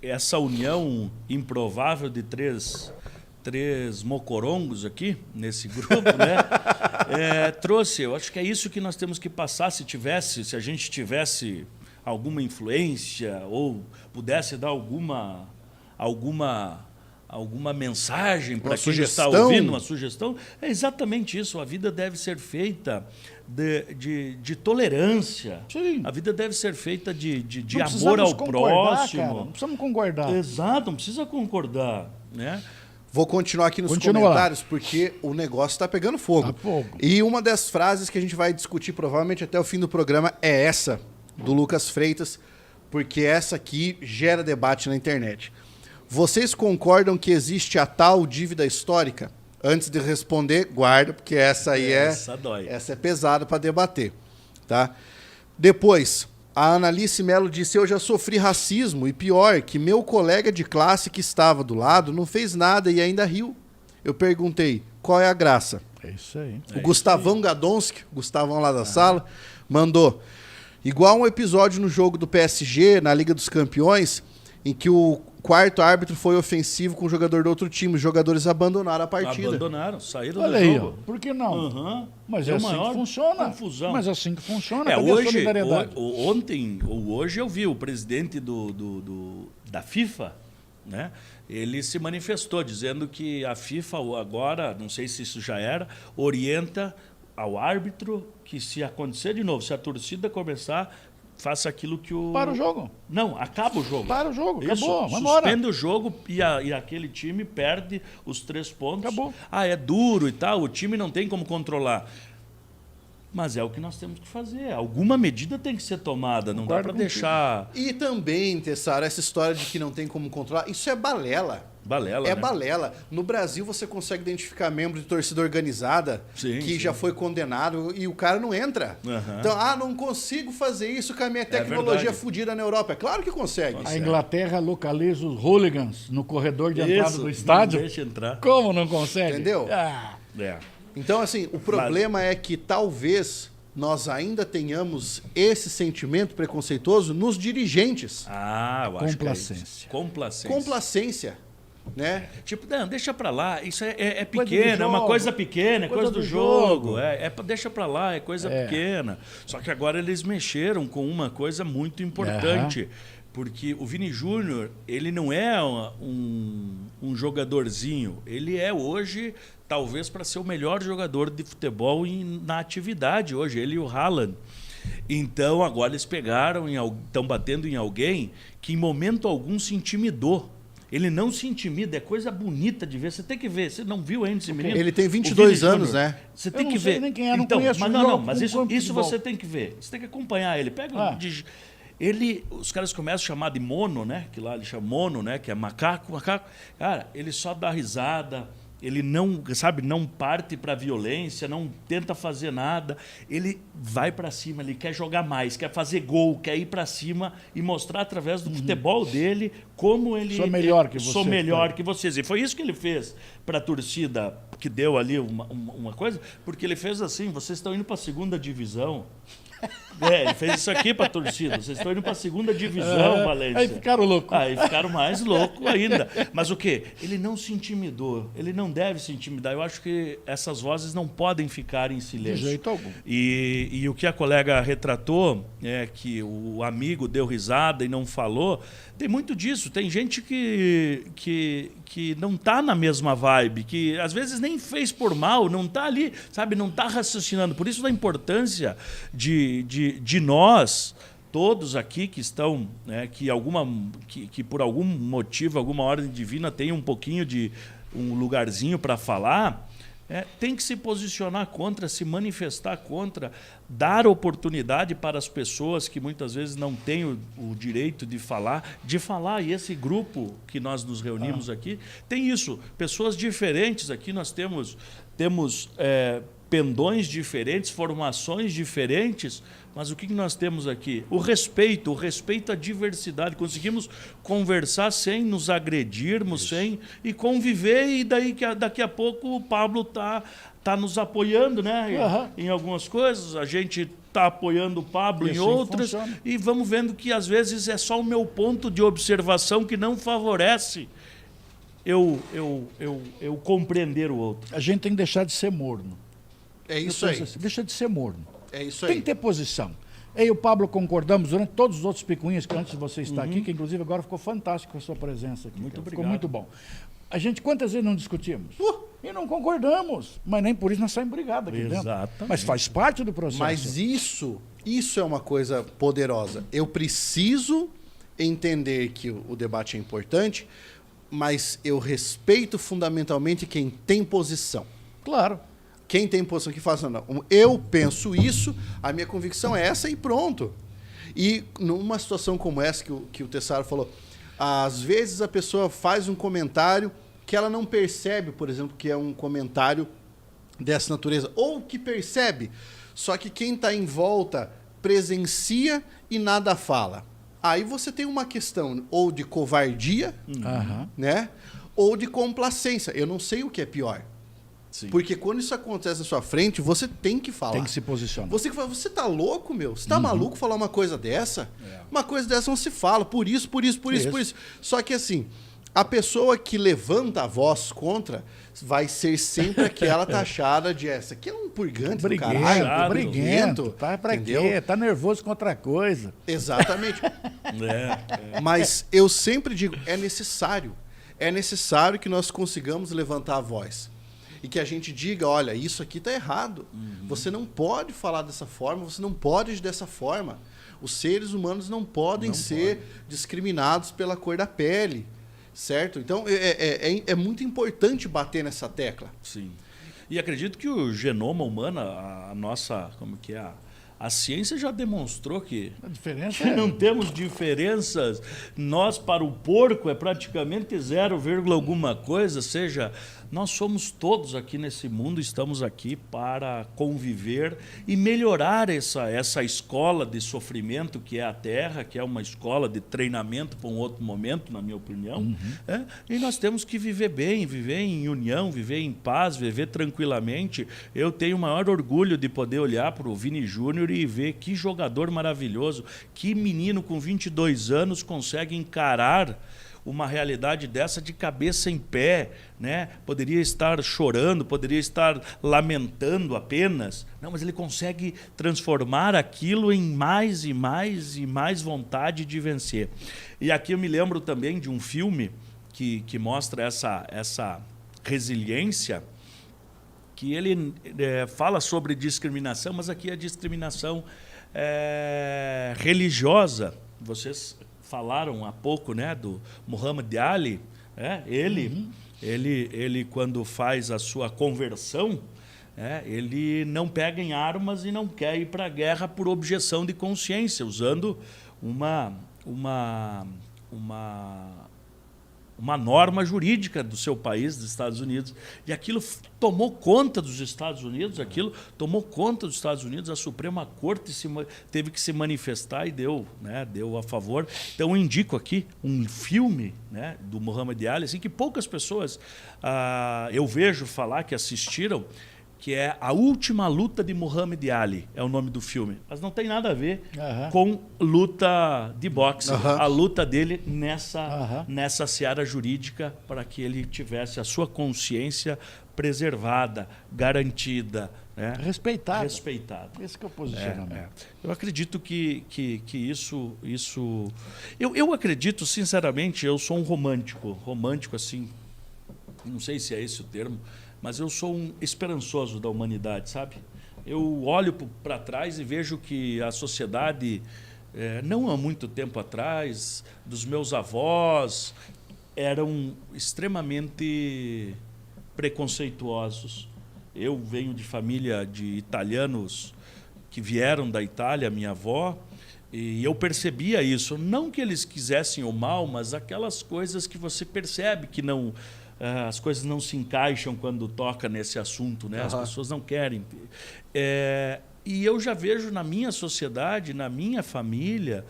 S3: essa união improvável de três mocorongos aqui, nesse grupo, né? Trouxe. Eu acho que é isso que nós temos que passar se a gente tivesse alguma influência ou pudesse dar alguma mensagem para quem está ouvindo, uma sugestão. É exatamente isso. A vida deve ser feita de tolerância.
S2: Sim.
S3: A vida deve ser feita de amor ao próximo.
S2: Cara, não precisamos concordar.
S3: Exato, não precisa concordar, né?
S1: Vou continuar aqui nos comentários, porque o negócio está pegando fogo.
S2: Tá fogo.
S1: E uma das frases que a gente vai discutir provavelmente até o fim do programa é essa, do Lucas Freitas, porque essa aqui gera debate na internet. Vocês concordam que existe a tal dívida histórica? Antes de responder, guarda, porque essa aí
S3: dói.
S1: Essa é pesada para debater, tá? Depois, a Analice Melo disse: eu já sofri racismo e pior, que meu colega de classe que estava do lado não fez nada e ainda riu. Eu perguntei: qual é a graça?
S2: É isso aí.
S1: O Gustavão Gadonski, Gustavão lá da sala, mandou: igual um episódio no jogo do PSG, na Liga dos Campeões, em que o quarto árbitro foi ofensivo com o jogador do outro time. Os jogadores abandonaram a partida.
S3: Abandonaram, saíram
S2: Olha
S3: do
S2: aí,
S3: jogo.
S2: por que não? Mas é
S3: Deu
S2: assim que
S3: maior
S2: funciona.
S3: confusão.
S2: Mas é assim que funciona. Cadê a solidariedade?
S3: Hoje eu vi o presidente da FIFA, né? Ele se manifestou dizendo que a FIFA agora, não sei se isso já era, orienta ao árbitro que, se acontecer de novo, se a torcida começar, faça aquilo que o...
S2: Para o jogo.
S3: Não, acaba o jogo.
S2: Para o jogo,
S3: isso,
S2: acabou, vai embora.
S3: Suspende o jogo e aquele time perde os 3 pontos.
S2: Acabou.
S3: É duro e tal, o time não tem como controlar. Mas é o que nós temos que fazer. Alguma medida tem que ser tomada, não dá para deixar...
S1: E também, Tessaro, essa história de que não tem como controlar, isso é balela.
S3: Balela,
S1: É
S3: né?
S1: balela. No Brasil, você consegue identificar membro de torcida organizada que já foi condenado e o cara não entra. Então, não consigo fazer isso com a minha tecnologia fodida na Europa. É claro que consegue.
S2: A Inglaterra localiza os hooligans no corredor de entrada do estádio.
S3: Não deixa entrar.
S2: Como não consegue?
S1: Entendeu? Então, assim, o problema é que talvez nós ainda tenhamos esse sentimento preconceituoso nos dirigentes.
S3: Eu acho
S2: Complacência.
S3: que é isso.
S1: Complacência. Né?
S3: Tipo, não, deixa pra lá, isso é
S2: Coisa
S3: pequeno, é uma
S2: jogo.
S3: coisa pequena, é coisa do jogo. Deixa pra lá, é coisa pequena. Só que agora eles mexeram com uma coisa muito importante. Porque o Vini Júnior, ele não é um jogadorzinho. Ele é hoje, talvez, para ser o melhor jogador de futebol na atividade hoje, ele e o Haaland. Então, agora eles pegaram, estão batendo em alguém que em momento algum se intimidou. Ele não se intimida, é coisa bonita de ver. Você tem que ver. Você não viu ainda esse menino?
S1: Ele tem 22 anos, né?
S3: Você tem que ver.
S2: Nem quem é, não
S3: então,
S2: conheço
S3: mas isso você tem que ver. Você tem que acompanhar ele. Pega os caras começam a chamar de mono, né? Que lá ele chama mono, né? Que é macaco. Cara, ele só dá risada. Ele não, não parte para violência, não tenta fazer nada. Ele vai para cima, ele quer jogar mais, quer fazer gol, quer ir para cima e mostrar através do futebol dele como ele...
S2: Sou melhor que você.
S3: Sou melhor que vocês. E foi isso que ele fez para a torcida, que deu ali uma coisa, porque ele fez assim, vocês estão indo para a segunda divisão. Ele fez isso aqui para a torcida. Vocês estão indo para a segunda divisão, Valência.
S2: Aí ficaram loucos.
S3: Aí ficaram mais loucos ainda. Mas o quê? Ele não se intimidou. Ele não deve se intimidar. Eu acho que essas vozes não podem ficar em silêncio.
S2: De jeito algum.
S3: E o que a colega retratou, que o amigo deu risada e não falou, tem muito disso. Tem gente que não está na mesma vibe, que às vezes nem fez por mal, não está ali, não está raciocinando. Por isso da importância de nós, todos aqui que estão, que por algum motivo, alguma ordem divina, tem um pouquinho de um lugarzinho para falar, tem que se posicionar contra, se manifestar contra, dar oportunidade para as pessoas que muitas vezes não têm o direito de falar. E esse grupo que nós nos reunimos aqui tem isso, pessoas diferentes aqui, nós temos pendões diferentes, formações diferentes, mas o que nós temos aqui? O respeito à diversidade. Conseguimos conversar sem nos agredirmos, e conviver, e daqui a pouco o Pablo tá nos apoiando, né? Em algumas coisas, a gente está apoiando o Pablo em outras, e vamos vendo que às vezes é só o meu ponto de observação que não favorece eu compreender o outro.
S2: A gente tem que deixar de ser morno.
S1: É isso aí.
S2: Deixa de ser morno.
S1: É isso aí.
S2: Tem que ter posição. Eu e o Pablo concordamos durante todos os outros picuinhas que antes de você estar aqui, que inclusive agora ficou fantástico a sua presença aqui.
S3: Muito obrigado.
S2: Ficou muito bom. A gente, quantas vezes não discutimos? E não concordamos. Mas nem por isso nós saímos brigados aqui dentro.
S3: Exatamente.
S2: Mas faz parte do processo.
S1: Mas isso é uma coisa poderosa. Eu preciso entender que o debate é importante, mas eu respeito fundamentalmente quem tem posição.
S2: Claro.
S1: Quem tem posição que fala, não, eu penso isso, a minha convicção é essa e pronto. E numa situação como essa que o Tessaro falou, às vezes a pessoa faz um comentário que ela não percebe, por exemplo, que é um comentário dessa natureza, ou que percebe, só que quem está em volta presencia e nada fala. Aí você tem uma questão ou de covardia, né, ou de complacência. Eu não sei o que é pior.
S3: Sim.
S1: Porque quando isso acontece na sua frente, você tem que falar.
S2: Tem que se posicionar.
S1: Você tá louco, meu? Você tá maluco falar uma coisa dessa? Uma coisa dessa não se fala. Por isso. Só que assim, a pessoa que levanta a voz contra vai ser sempre aquela taxada de essa. Aqui é um purgante do caralho.
S2: Briguento. Tá pra quê? Tá nervoso com outra coisa.
S1: Exatamente. Mas eu sempre digo, é necessário que nós consigamos levantar a voz. E que a gente diga, olha, isso aqui está errado. Você não pode falar dessa forma, você não pode agir dessa forma. Os seres humanos não podem ser discriminados pela cor da pele, certo? Então, é muito importante bater nessa tecla.
S3: Sim. E acredito que o genoma humano, a nossa, A ciência já demonstrou que
S2: A diferença é...
S3: não temos diferenças. Nós, para o porco, é praticamente 0, alguma coisa. Seja, nós somos todos aqui nesse mundo, estamos aqui para conviver e melhorar essa escola de sofrimento que é a Terra, que é uma escola de treinamento para um outro momento, na minha opinião. E nós temos que viver bem, viver em união, viver em paz, viver tranquilamente. Eu tenho o maior orgulho de poder olhar para o Vini Júnior e ver que jogador maravilhoso, que menino com 22 anos consegue encarar uma realidade dessa de cabeça em pé, né? Poderia estar chorando, poderia estar lamentando apenas, não, mas ele consegue transformar aquilo em mais e mais e mais vontade de vencer. E aqui eu me lembro também de um filme que mostra essa resiliência, que ele fala sobre discriminação, mas aqui a discriminação religiosa. Vocês falaram há pouco, né, do Muhammad Ali. Ele quando faz a sua conversão, ele não pega em armas e não quer ir para a guerra por objeção de consciência, usando uma norma jurídica do seu país, dos Estados Unidos. E aquilo tomou conta dos Estados Unidos, a Suprema Corte teve que se manifestar e deu a favor. Então, eu indico aqui um filme, né, do Muhammad Ali, assim, que poucas pessoas eu vejo falar que assistiram, que é A Última Luta de Muhammad Ali, é o nome do filme. Mas não tem nada a ver com luta de boxe. A luta dele nessa seara jurídica para que ele tivesse a sua consciência preservada, garantida. Né?
S2: Respeitada.
S3: Esse
S2: que é o posicionamento.
S3: Eu acredito que isso... Eu acredito, sinceramente, eu sou um romântico assim, não sei se é esse o termo, mas eu sou um esperançoso da humanidade, sabe? Eu olho para trás e vejo que a sociedade, não há muito tempo atrás, dos meus avós, eram extremamente preconceituosos. Eu venho de família de italianos que vieram da Itália, minha avó, e eu percebia isso. Não que eles quisessem o mal, mas aquelas coisas que você percebe que não... as coisas não se encaixam quando toca nesse assunto, né? As pessoas não querem. E eu já vejo na minha sociedade, na minha família,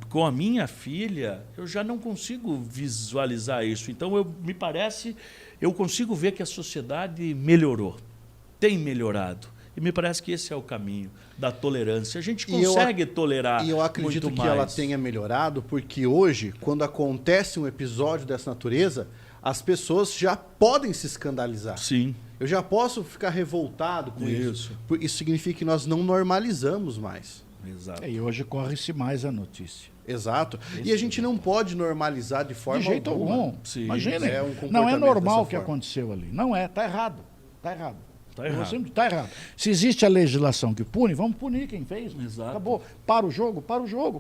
S3: com a minha filha, eu já não consigo visualizar isso. Então, me parece, eu consigo ver que a sociedade melhorou, tem melhorado. E me parece que esse é o caminho da tolerância. A gente consegue tolerar muito mais. E eu acredito que ela
S1: tenha melhorado, porque hoje, quando acontece um episódio dessa natureza, as pessoas já podem se escandalizar.
S3: Sim.
S1: Eu já posso ficar revoltado com isso. Isso significa que nós não normalizamos mais.
S3: Exato.
S2: E hoje corre-se mais a notícia.
S1: Exato. E a gente não pode normalizar de forma
S2: alguma. De jeito algum. Imagina. Não é normal o que aconteceu ali. Não é. Está errado. Está errado. Está errado. Se existe a legislação que pune, vamos punir quem fez.
S3: Exato.
S2: Acabou. Para o jogo,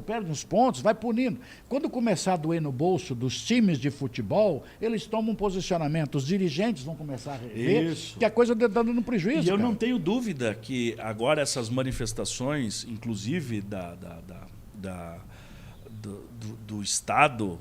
S2: perde uns pontos, vai punindo. Quando começar a doer no bolso dos times de futebol, eles tomam um posicionamento. Os dirigentes vão começar a rever que a coisa está dando prejuízo.
S3: E eu não tenho dúvida que agora essas manifestações, inclusive do Estado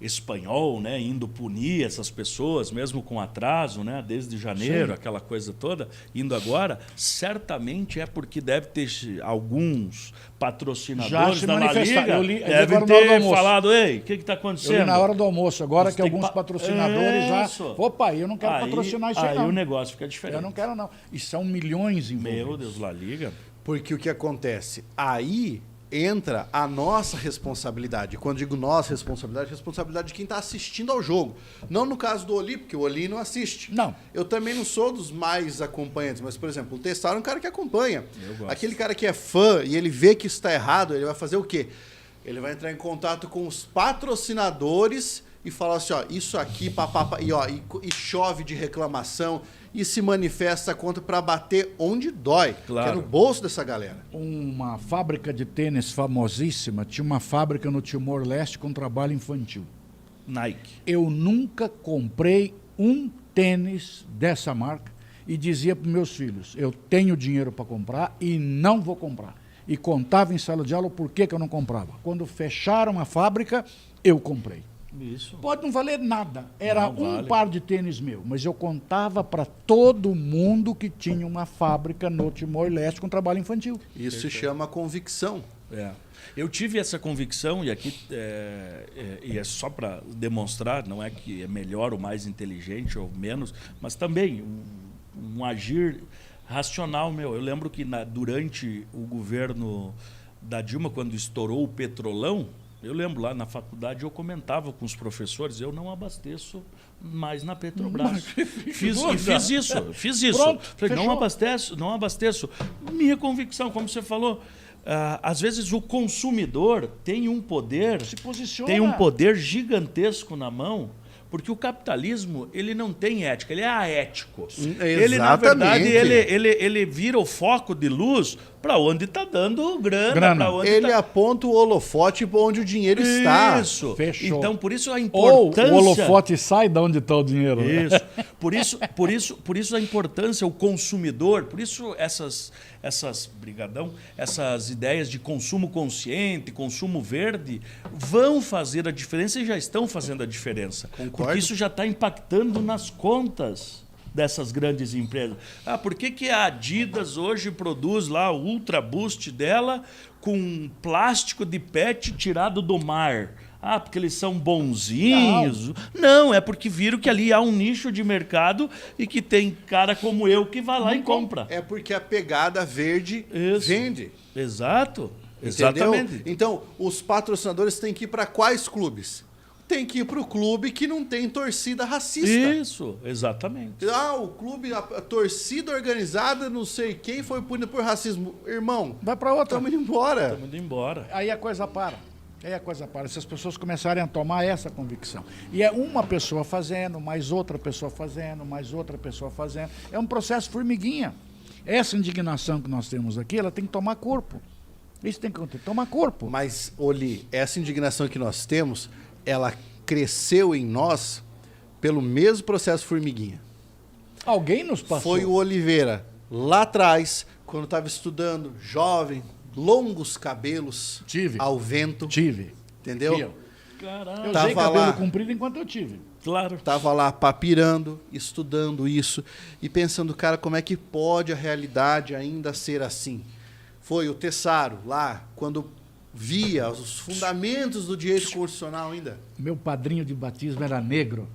S3: espanhol, né, indo punir essas pessoas, mesmo com atraso, né, desde janeiro, aquela coisa toda, indo agora, certamente é porque deve ter alguns patrocinadores da La Liga, devem ter falado, ei, o que está acontecendo?
S2: Eu li na hora do almoço, agora que alguns patrocinadores já... Opa, eu não quero patrocinar isso aí, não.
S3: Aí o negócio fica diferente.
S2: Eu não quero, não. E são milhões envolvidos.
S3: Meu Deus, La Liga.
S1: Porque o que acontece? Aí entra a nossa responsabilidade. Quando digo nossa responsabilidade de quem está assistindo ao jogo. Não no caso do Oli, porque o Oli não assiste.
S2: Não.
S1: Eu também não sou dos mais acompanhantes, mas, por exemplo, o Tessaro é um cara que acompanha. Aquele cara que é fã e ele vê que isso está errado, ele vai fazer o quê? Ele vai entrar em contato com os patrocinadores e falar assim, ó, isso aqui, papapá, e chove de reclamação, e se manifesta contra para bater onde dói, que é no bolso dessa galera.
S2: Uma fábrica de tênis famosíssima tinha uma fábrica no Timor-Leste com trabalho infantil.
S3: Nike.
S2: Eu nunca comprei um tênis dessa marca e dizia para meus filhos, eu tenho dinheiro para comprar e não vou comprar. e contava em sala de aula por que eu não comprava. Quando fecharam a fábrica, eu comprei.
S3: Isso.
S2: Pode não valer nada. Era
S3: Não vale.
S2: par de tênis meu, mas eu contava para todo mundo que tinha uma fábrica no Timor-Leste com trabalho infantil.
S1: Isso se chama convicção.
S3: Eu tive essa convicção, e aqui e é só para demonstrar, não é que é melhor ou mais inteligente ou menos, mas também um agir racional meu. Eu lembro que durante o governo da Dilma, quando estourou o Petrolão, eu lembro lá na faculdade, eu comentava com os professores, eu não abasteço mais na Petrobras. Fiz isso.
S2: Pronto,
S3: Falei,
S2: fechou.
S3: não abasteço. Minha convicção, como você falou, às vezes o consumidor tem um poder,
S2: Se posiciona.
S3: tem um poder gigantesco na mão, porque o capitalismo ele não tem ética, ele é aético. Ele, na verdade, ele vira o foco de luz para onde está dando grana. Pra onde
S1: Ele aponta o holofote para onde o dinheiro está.
S3: Isso.
S2: Fechou.
S3: Então, por isso a
S2: Ou
S3: importância...
S2: o holofote sai de onde está o dinheiro. né?
S3: Isso. Por isso a importância, o consumidor, por isso essas ideias de consumo consciente, consumo verde, vão fazer a diferença e já estão fazendo a diferença.
S1: Concordo.
S3: Porque isso já está impactando nas contas dessas grandes empresas. Por que a Adidas hoje produz lá o Ultra Boost dela com plástico de PET tirado do mar? Porque eles são bonzinhos. Não, é porque viram que ali há um nicho de mercado e que tem cara como eu que vai lá e compra.
S1: É porque a pegada verde vende.
S3: Exato.
S1: Entendeu?
S3: Exatamente.
S1: Então, os patrocinadores têm que ir para quais clubes? Tem que ir para o clube que não tem torcida racista.
S3: Isso, exatamente.
S1: O clube, a torcida organizada, não sei quem, foi punido por racismo. Irmão,
S2: Vai para outra.
S1: estamos indo embora.
S3: Estamos indo embora.
S2: Aí a coisa para. Se as pessoas começarem a tomar essa convicção. E é uma pessoa fazendo, mais outra pessoa fazendo, mais outra pessoa fazendo. É um processo formiguinha. Essa indignação que nós temos aqui, ela tem que tomar corpo. Isso tem que tomar corpo.
S1: Mas, Oli, essa indignação que nós temos, ela cresceu em nós pelo mesmo processo formiguinha.
S2: Alguém nos passou.
S1: Foi o Oliveira, lá atrás, quando estava estudando, jovem, longos cabelos
S2: Tive.
S1: ao vento.
S2: Tive.
S1: Entendeu?
S2: Eu
S3: Caralho.
S1: Tava
S2: usei cabelo
S1: lá.
S2: comprido enquanto eu tive.
S3: Claro.
S1: Tava lá papirando, estudando isso e pensando, cara, como é que pode a realidade ainda ser assim? Foi o Tessaro lá, quando via os fundamentos do direito constitucional ainda.
S2: Meu padrinho de batismo era negro,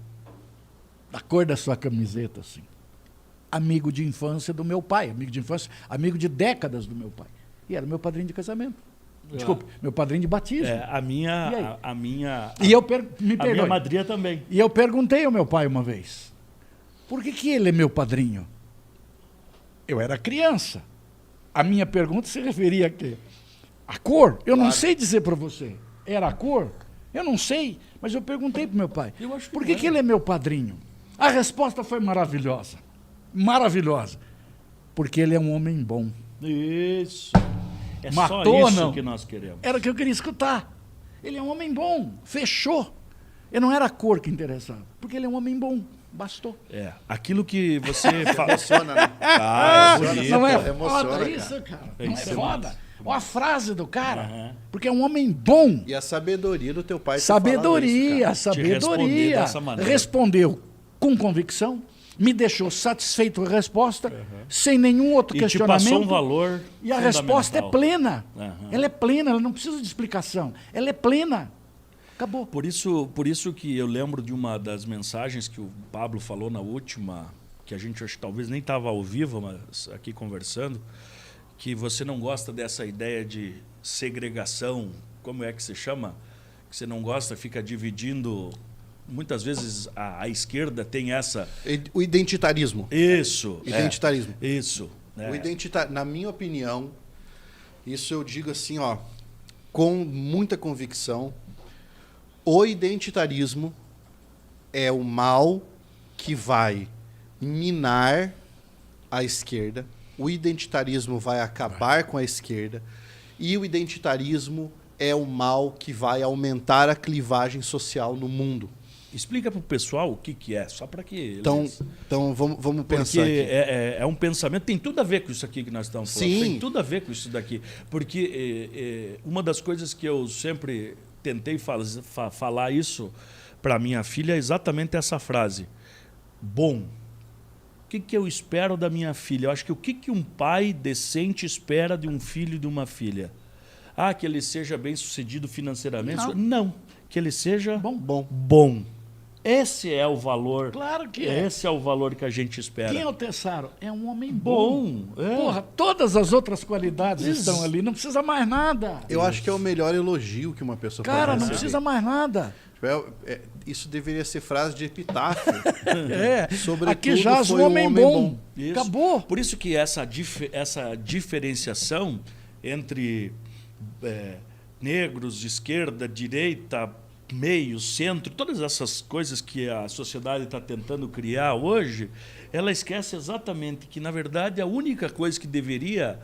S2: da cor da sua camiseta, assim. Amigo de infância do meu pai, amigo de décadas do meu pai. E era meu padrinho de casamento. Desculpe, meu padrinho de batismo.
S3: A minha...
S2: E aí?
S3: A minha...
S2: E eu me
S3: A
S2: perdoe.
S3: minha madrinha também.
S2: E eu perguntei ao meu pai uma vez, por que ele é meu padrinho? Eu era criança. A minha pergunta se referia a quê? A cor? Eu não sei dizer para você. Era a cor? Eu não sei, mas eu perguntei para meu pai,
S3: Eu acho que
S2: por que ele é meu padrinho? A resposta foi maravilhosa. Maravilhosa. Porque ele é um homem bom.
S3: Isso. É
S2: Matou
S3: só
S2: ou
S3: isso
S2: não?
S3: que nós queremos.
S2: Era o que eu queria escutar. Ele é um homem bom. Fechou. E não era a cor que interessava. Porque ele é um homem bom. Bastou.
S3: Aquilo que você fala...
S1: Emociona, né?
S3: bonito.
S2: Não é
S1: emociona,
S2: foda
S1: cara.
S2: isso, cara?
S3: É
S2: Não
S3: isso
S2: é foda?
S3: mesmo.
S2: Olha a frase do cara.
S3: Aham.
S2: Porque é um homem bom.
S1: E a sabedoria do teu pai. ter falado isso,
S2: Sabedoria,
S1: cara.
S3: responder
S2: sabedoria.
S3: dessa maneira.
S2: Respondeu com convicção, me deixou satisfeito com a resposta, sem nenhum outro
S3: E te
S2: questionamento.
S3: passou um valor
S2: E a resposta é
S3: fundamental.
S2: plena.
S3: Aham.
S2: Ela é plena, ela não precisa de explicação. Ela é plena. Acabou.
S3: Por isso que eu lembro de uma das mensagens que o Pablo falou na última, que a gente acho que talvez nem estava ao vivo, mas aqui conversando, que você não gosta dessa ideia de segregação, como é que se chama? Que você não gosta, fica dividindo. Muitas vezes a esquerda tem essa...
S1: O identitarismo.
S3: Isso.
S1: Identitarismo.
S3: Isso.
S1: Na minha opinião, isso eu digo assim, com muita convicção, o identitarismo é o mal que vai minar a esquerda, o identitarismo vai acabar com a esquerda e o identitarismo é o mal que vai aumentar a clivagem social no mundo.
S3: Explica para o pessoal o que é, só para que eles...
S1: Então vamos pensar
S3: porque
S1: aqui.
S3: é um pensamento, tem tudo a ver com isso aqui que nós estamos falando.
S1: Sim.
S3: Tem tudo a ver com isso daqui. Porque uma das coisas que eu sempre tentei falar isso para minha filha é exatamente essa frase. Bom, o que eu espero da minha filha? Eu acho que o que um pai decente espera de um filho e de uma filha? Ah, que ele seja bem-sucedido financeiramente? Não. Que ele seja bom. Esse é o valor.
S2: Claro que é.
S3: Esse é o valor que a gente espera.
S2: Quem é o Tessaro? É um homem bom.
S3: É.
S2: Porra, todas as outras qualidades estão ali. Não precisa mais nada.
S1: Eu acho que é o melhor elogio que uma pessoa pode
S2: Cara,
S1: receber.
S2: não precisa mais nada.
S1: Isso deveria ser frase de epitáfio. Sobretudo,
S2: aqui jaz
S1: foi
S2: um homem bom.
S3: Isso.
S2: Acabou.
S3: Por isso que essa diferenciação entre negros, esquerda, direita, meio, centro, todas essas coisas que a sociedade está tentando criar hoje, ela esquece exatamente que, na verdade, a única coisa que deveria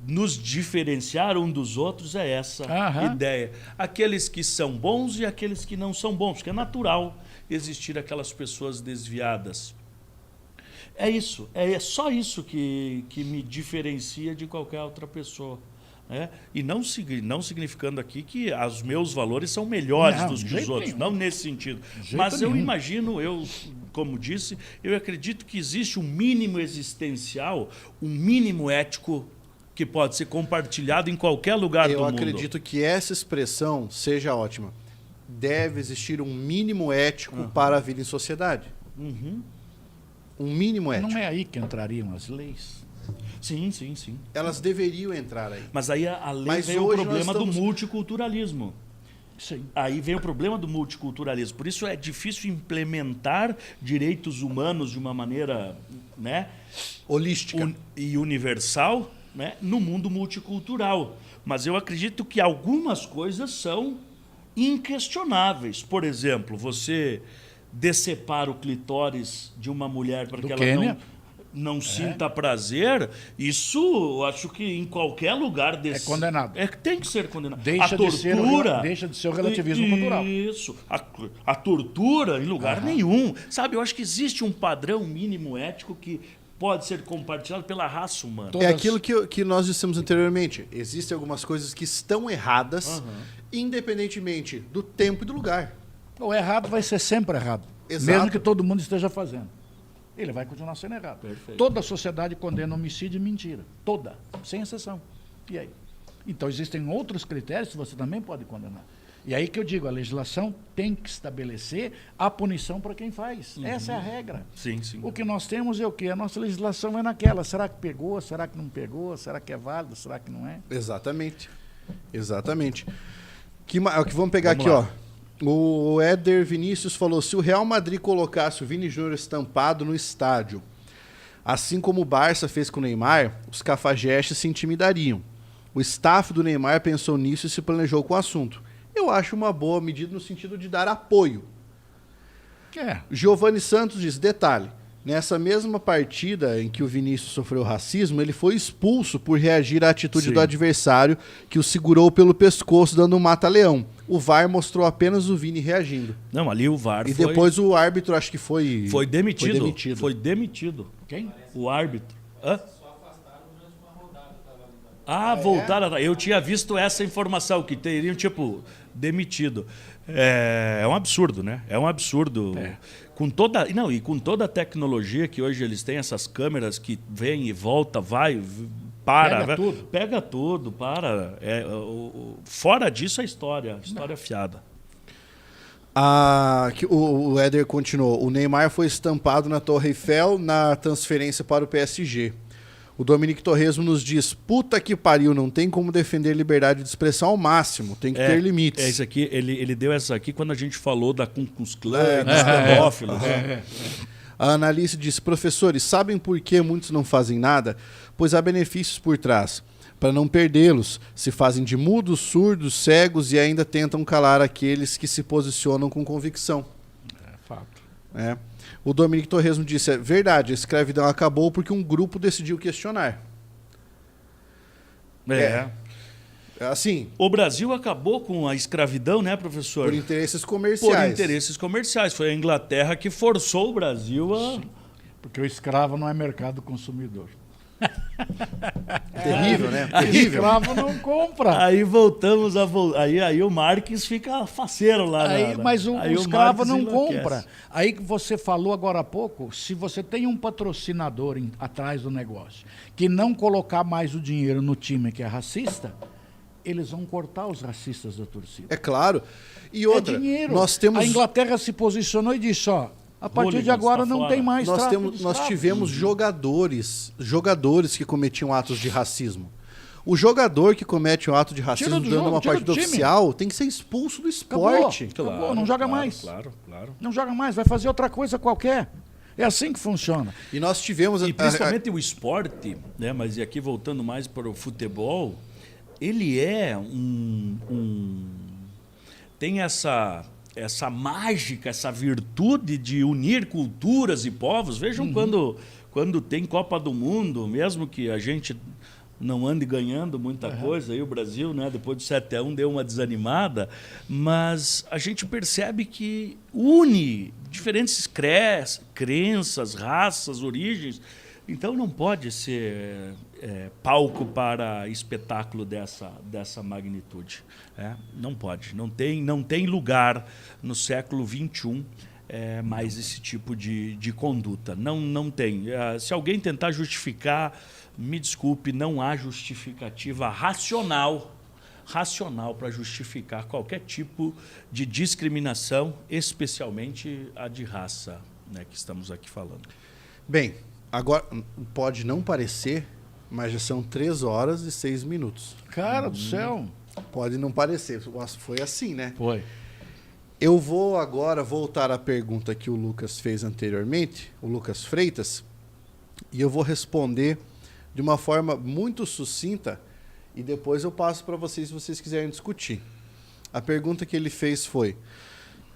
S3: nos diferenciar um dos outros é essa ideia. Aqueles que são bons e aqueles que não são bons, porque é natural existir aquelas pessoas desviadas. É isso, é só isso que me diferencia de qualquer outra pessoa. E não significando aqui que os meus valores são melhores dos que os outros, não nesse sentido. Mas eu imagino, como disse, eu acredito que existe um mínimo existencial, um mínimo ético que pode ser compartilhado em qualquer lugar do mundo.
S1: Eu acredito que essa expressão seja ótima. Deve existir um mínimo ético para a vida em sociedade. Um mínimo ético.
S2: Não é aí que entrariam as leis?
S3: Sim.
S1: Elas deveriam entrar aí.
S3: Mas aí a lei vem o problema do multiculturalismo.
S2: Sim.
S3: Aí vem o problema do multiculturalismo. Por isso é difícil implementar direitos humanos de uma maneira
S1: holística
S3: e universal no mundo multicultural. Mas eu acredito que algumas coisas são inquestionáveis. Por exemplo, você decepar o clitóris de uma mulher para que ela não sinta prazer, isso eu acho que em qualquer lugar desse...
S2: É condenado.
S3: Tem que ser condenado.
S2: Deixa de ser o relativismo cultural.
S3: Isso. A tortura em lugar nenhum. Sabe, eu acho que existe um padrão mínimo ético que pode ser compartilhado pela raça humana.
S1: É aquilo que nós dissemos anteriormente. Existem algumas coisas que estão erradas, independentemente do tempo e do lugar.
S2: O errado vai ser sempre errado.
S1: Exato.
S2: Mesmo que todo mundo esteja fazendo. Ele vai continuar sendo errado.
S3: Perfeito.
S2: Toda a sociedade condena homicídio e mentira. Toda. Sem exceção. E aí? Então, existem outros critérios que você também pode condenar. E aí que eu digo, a legislação tem que estabelecer a punição para quem faz. Essa é a regra.
S3: Sim.
S2: O que nós temos é o quê? A nossa legislação é naquela. Será que pegou? Será que não pegou? Será que é válido? Será que não é?
S1: Exatamente. Vamos pegar aqui, ó. O Éder Vinícius falou: se o Real Madrid colocasse o Vini Júnior estampado no estádio, assim como o Barça fez com o Neymar, os cafajestes se intimidariam. O staff do Neymar pensou nisso e se planejou com o assunto. Eu acho uma boa medida no sentido de dar apoio. Giovanni Santos diz, detalhe, nessa mesma partida em que o Vinícius sofreu racismo, ele foi expulso por reagir à atitude do adversário que o segurou pelo pescoço dando um mata-leão. O VAR mostrou apenas o Vini reagindo.
S3: Não, ali o VAR
S1: depois o árbitro, acho que foi...
S3: Foi demitido. Foi demitido.
S2: Quem?
S3: O árbitro. Voltaram. Eu tinha visto essa informação, que teriam, demitido. É um absurdo, né? É um absurdo. Com toda a tecnologia que hoje eles têm, essas câmeras que vêm e volta, pega tudo, para. Fora disso, a história fiada.
S1: O Éder continuou. O Neymar foi estampado na Torre Eiffel na transferência para o PSG. O Dominique Torresmo nos diz, puta que pariu, não tem como defender liberdade de expressão ao máximo, tem que ter limites.
S3: Isso aqui, ele deu essa aqui quando a gente falou da Ku Klux Klan, dos pedófilos.
S1: A Analice disse, professores, sabem por que muitos não fazem nada? Pois há benefícios por trás. Para não perdê-los, se fazem de mudos, surdos, cegos e ainda tentam calar aqueles que se posicionam com convicção.
S2: Fato.
S1: O Dominique Torresmo disse, é verdade, a escravidão acabou porque um grupo decidiu questionar. Assim,
S3: o Brasil acabou com a escravidão, né, professor?
S1: por interesses comerciais.
S3: Por interesses comerciais. Foi a Inglaterra que forçou o Brasil a...
S2: Sim, porque o escravo não é mercado consumidor.
S1: Terrível, né?
S2: O
S1: Terrível.
S2: escravo não compra.
S3: Aí voltamos a... Aí o Marques fica faceiro lá.
S2: Mas o
S3: aí
S2: escravo
S3: Marques
S2: não
S3: enlouquece.
S2: compra. Aí que você falou agora há pouco, se você tem um patrocinador atrás do negócio que não colocar mais o dinheiro no time que é racista, eles vão cortar os racistas da torcida.
S1: É claro. E outra,
S2: É dinheiro.
S1: nós temos...
S2: A Inglaterra se posicionou e disse, ó, a partir de
S3: Hooligans,
S2: agora
S3: tá
S2: não
S3: fora.
S2: tem mais
S1: Nós,
S2: tráfico de
S1: nós
S2: escravos.
S1: tivemos jogadores que cometiam atos de racismo. O jogador que comete um ato de racismo
S2: do
S1: dentro de
S2: jogo,
S1: uma
S2: tira
S1: partida
S2: do time.
S1: oficial tem que ser expulso do
S2: Acabou.
S1: esporte.
S2: Acabou, não joga mais.
S3: Claro.
S2: Não joga mais, vai fazer outra coisa qualquer. É assim que funciona.
S1: E nós tivemos...
S3: E principalmente o esporte, né? Mas e aqui voltando mais para o futebol, ele é tem essa mágica, essa virtude de unir culturas e povos. Vejam quando tem Copa do Mundo, mesmo que a gente não ande ganhando muita coisa, aí o Brasil, né, depois do 7-1 deu uma desanimada, mas a gente percebe que une diferentes crenças, raças, origens. Então não pode ser palco para espetáculo dessa magnitude. Não pode. Não tem lugar no século XXI mais esse tipo de conduta. Não tem. Se alguém tentar justificar, me desculpe, não há justificativa racional para justificar qualquer tipo de discriminação, especialmente a de raça, né, que estamos aqui falando.
S1: Bem, agora pode não parecer, mas já são 3h06.
S2: Cara do céu.
S1: Pode não parecer, foi assim, né?
S2: Foi.
S1: Eu vou agora voltar à pergunta que o Lucas fez anteriormente, o Lucas Freitas, e eu vou responder de uma forma muito sucinta e depois eu passo para vocês se vocês quiserem discutir. A pergunta que ele fez foi: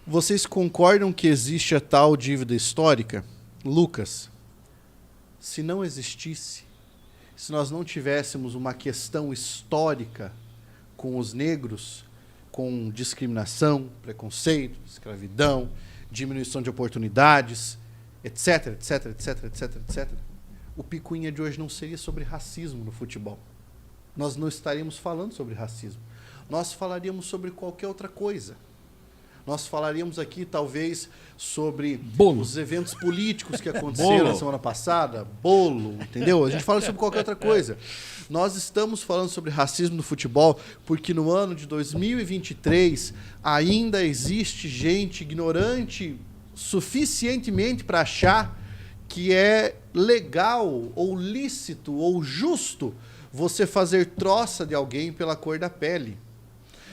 S1: vocês concordam que existe a tal dívida histórica? Lucas, se não existisse, se nós não tivéssemos uma questão histórica com os negros, com discriminação, preconceito, escravidão, diminuição de oportunidades, etc, o Picuinha de hoje não seria sobre racismo no futebol. Nós não estaríamos falando sobre racismo. Nós falaríamos sobre qualquer outra coisa. Nós falaríamos aqui, talvez, sobre os eventos políticos que aconteceram na semana passada, entendeu? A gente fala sobre qualquer outra coisa. Nós estamos falando sobre racismo no futebol porque no ano de 2023 ainda existe gente ignorante suficientemente para achar que é legal ou lícito ou justo você fazer troça de alguém pela cor da pele.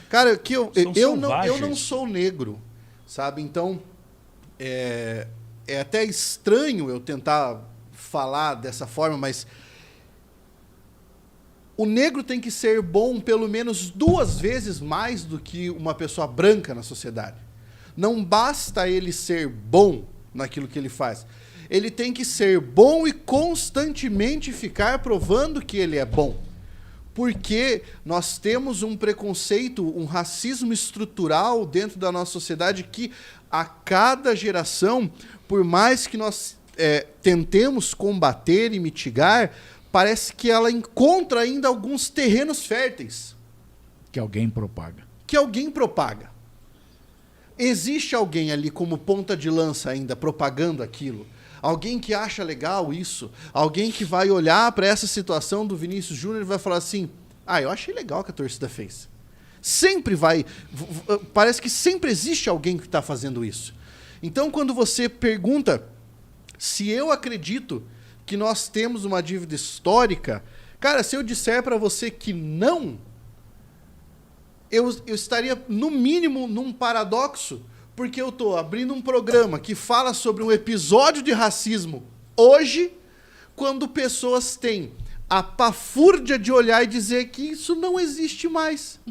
S1: Cara, que eu não sou negro, sabe? Então, é até estranho eu tentar falar dessa forma, mas o negro tem que ser bom pelo menos 2 vezes mais do que uma pessoa branca na sociedade. Não basta ele ser bom naquilo que ele faz. Ele tem que ser bom e constantemente ficar provando que ele é bom. Porque nós temos um preconceito, um racismo estrutural dentro da nossa sociedade que a cada geração, por mais que nós tentemos combater e mitigar, parece que ela encontra ainda alguns terrenos férteis.
S2: Que alguém propaga.
S1: Existe alguém ali como ponta de lança ainda propagando aquilo. Alguém que acha legal isso, alguém que vai olhar para essa situação do Vinícius Júnior e vai falar assim: eu achei legal o que a torcida fez. Sempre vai, parece que sempre existe alguém que está fazendo isso. Então, quando você pergunta se eu acredito que nós temos uma dívida histórica, cara, se eu disser para você que não, eu estaria, no mínimo, num paradoxo, porque eu estou abrindo um programa que fala sobre um episódio de racismo hoje, quando pessoas têm a pafúrdia de olhar e dizer que isso não existe mais.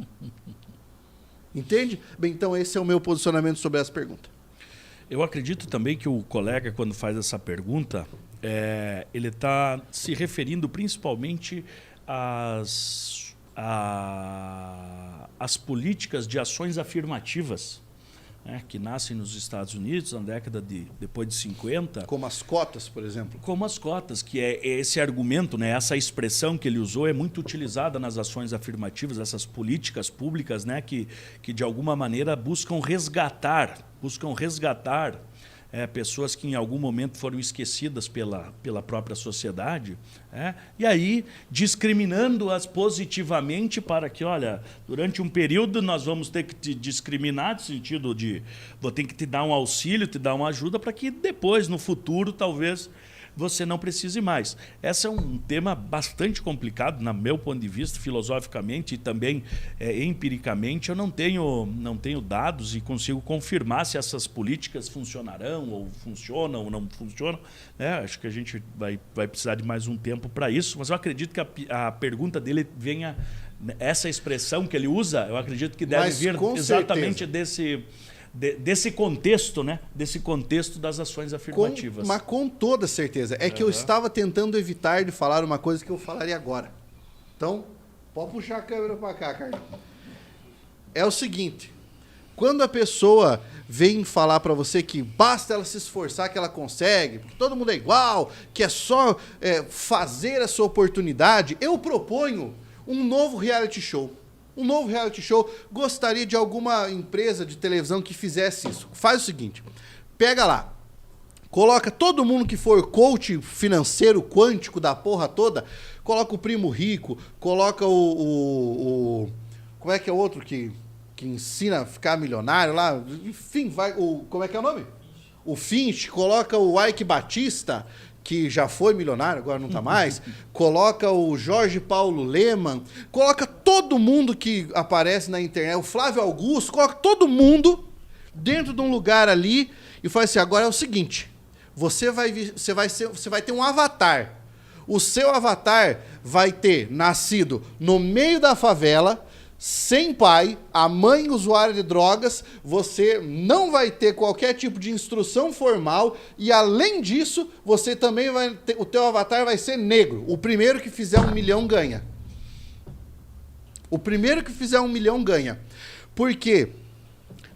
S1: Entende? Bem, então esse é o meu posicionamento sobre essa pergunta.
S3: Eu acredito também que o colega, quando faz essa pergunta, ele está se referindo principalmente às as políticas de ações afirmativas, né, que nascem nos Estados Unidos na década depois de 50.
S1: Como as cotas, por exemplo.
S3: Como as cotas, que é esse argumento, né, essa expressão que ele usou é muito utilizada nas ações afirmativas, essas políticas públicas, né, que de alguma maneira buscam resgatar pessoas que em algum momento foram esquecidas pela própria sociedade, e aí discriminando-as positivamente para que, olha, durante um período nós vamos ter que te discriminar, no sentido de vou ter que te dar um auxílio, te dar uma ajuda, para que depois, no futuro, talvez você não precise mais. Esse é um tema bastante complicado, no meu ponto de vista, filosoficamente e também empiricamente. Eu não tenho dados e consigo confirmar se essas políticas funcionarão ou funcionam ou não funcionam. Acho que a gente vai precisar de mais um tempo para isso, mas eu acredito que a pergunta dele venha... Essa expressão que ele usa, eu acredito que deve vir exatamente desse contexto, né? Desse contexto das ações afirmativas.
S1: Mas com toda certeza. É que eu estava tentando evitar de falar uma coisa que eu falaria agora. Então, pode puxar a câmera para cá, Carlos. É o seguinte, quando a pessoa vem falar para você que basta ela se esforçar que ela consegue, porque todo mundo é igual, que é só fazer a sua oportunidade, eu proponho um novo reality show. Um novo reality show. Gostaria de alguma empresa de televisão que fizesse isso. Faz o seguinte, pega lá, coloca todo mundo que for coach financeiro quântico da porra toda, coloca o Primo Rico, coloca o como é que é o outro que ensina a ficar milionário lá, enfim, como é que é o nome? O Finch, coloca o Ike Batista, que já foi milionário, agora não está mais, coloca o Jorge Paulo Lemann, coloca todo mundo que aparece na internet, o Flávio Augusto, coloca todo mundo dentro de um lugar ali e fala assim, agora é o seguinte, você vai ter um avatar. O seu avatar vai ter nascido no meio da favela, sem pai, a mãe usuária de drogas, você não vai ter qualquer tipo de instrução formal e, além disso, você também vai ter, o teu avatar vai ser negro. O primeiro que fizer 1 milhão ganha. O primeiro que fizer 1 milhão ganha. Porque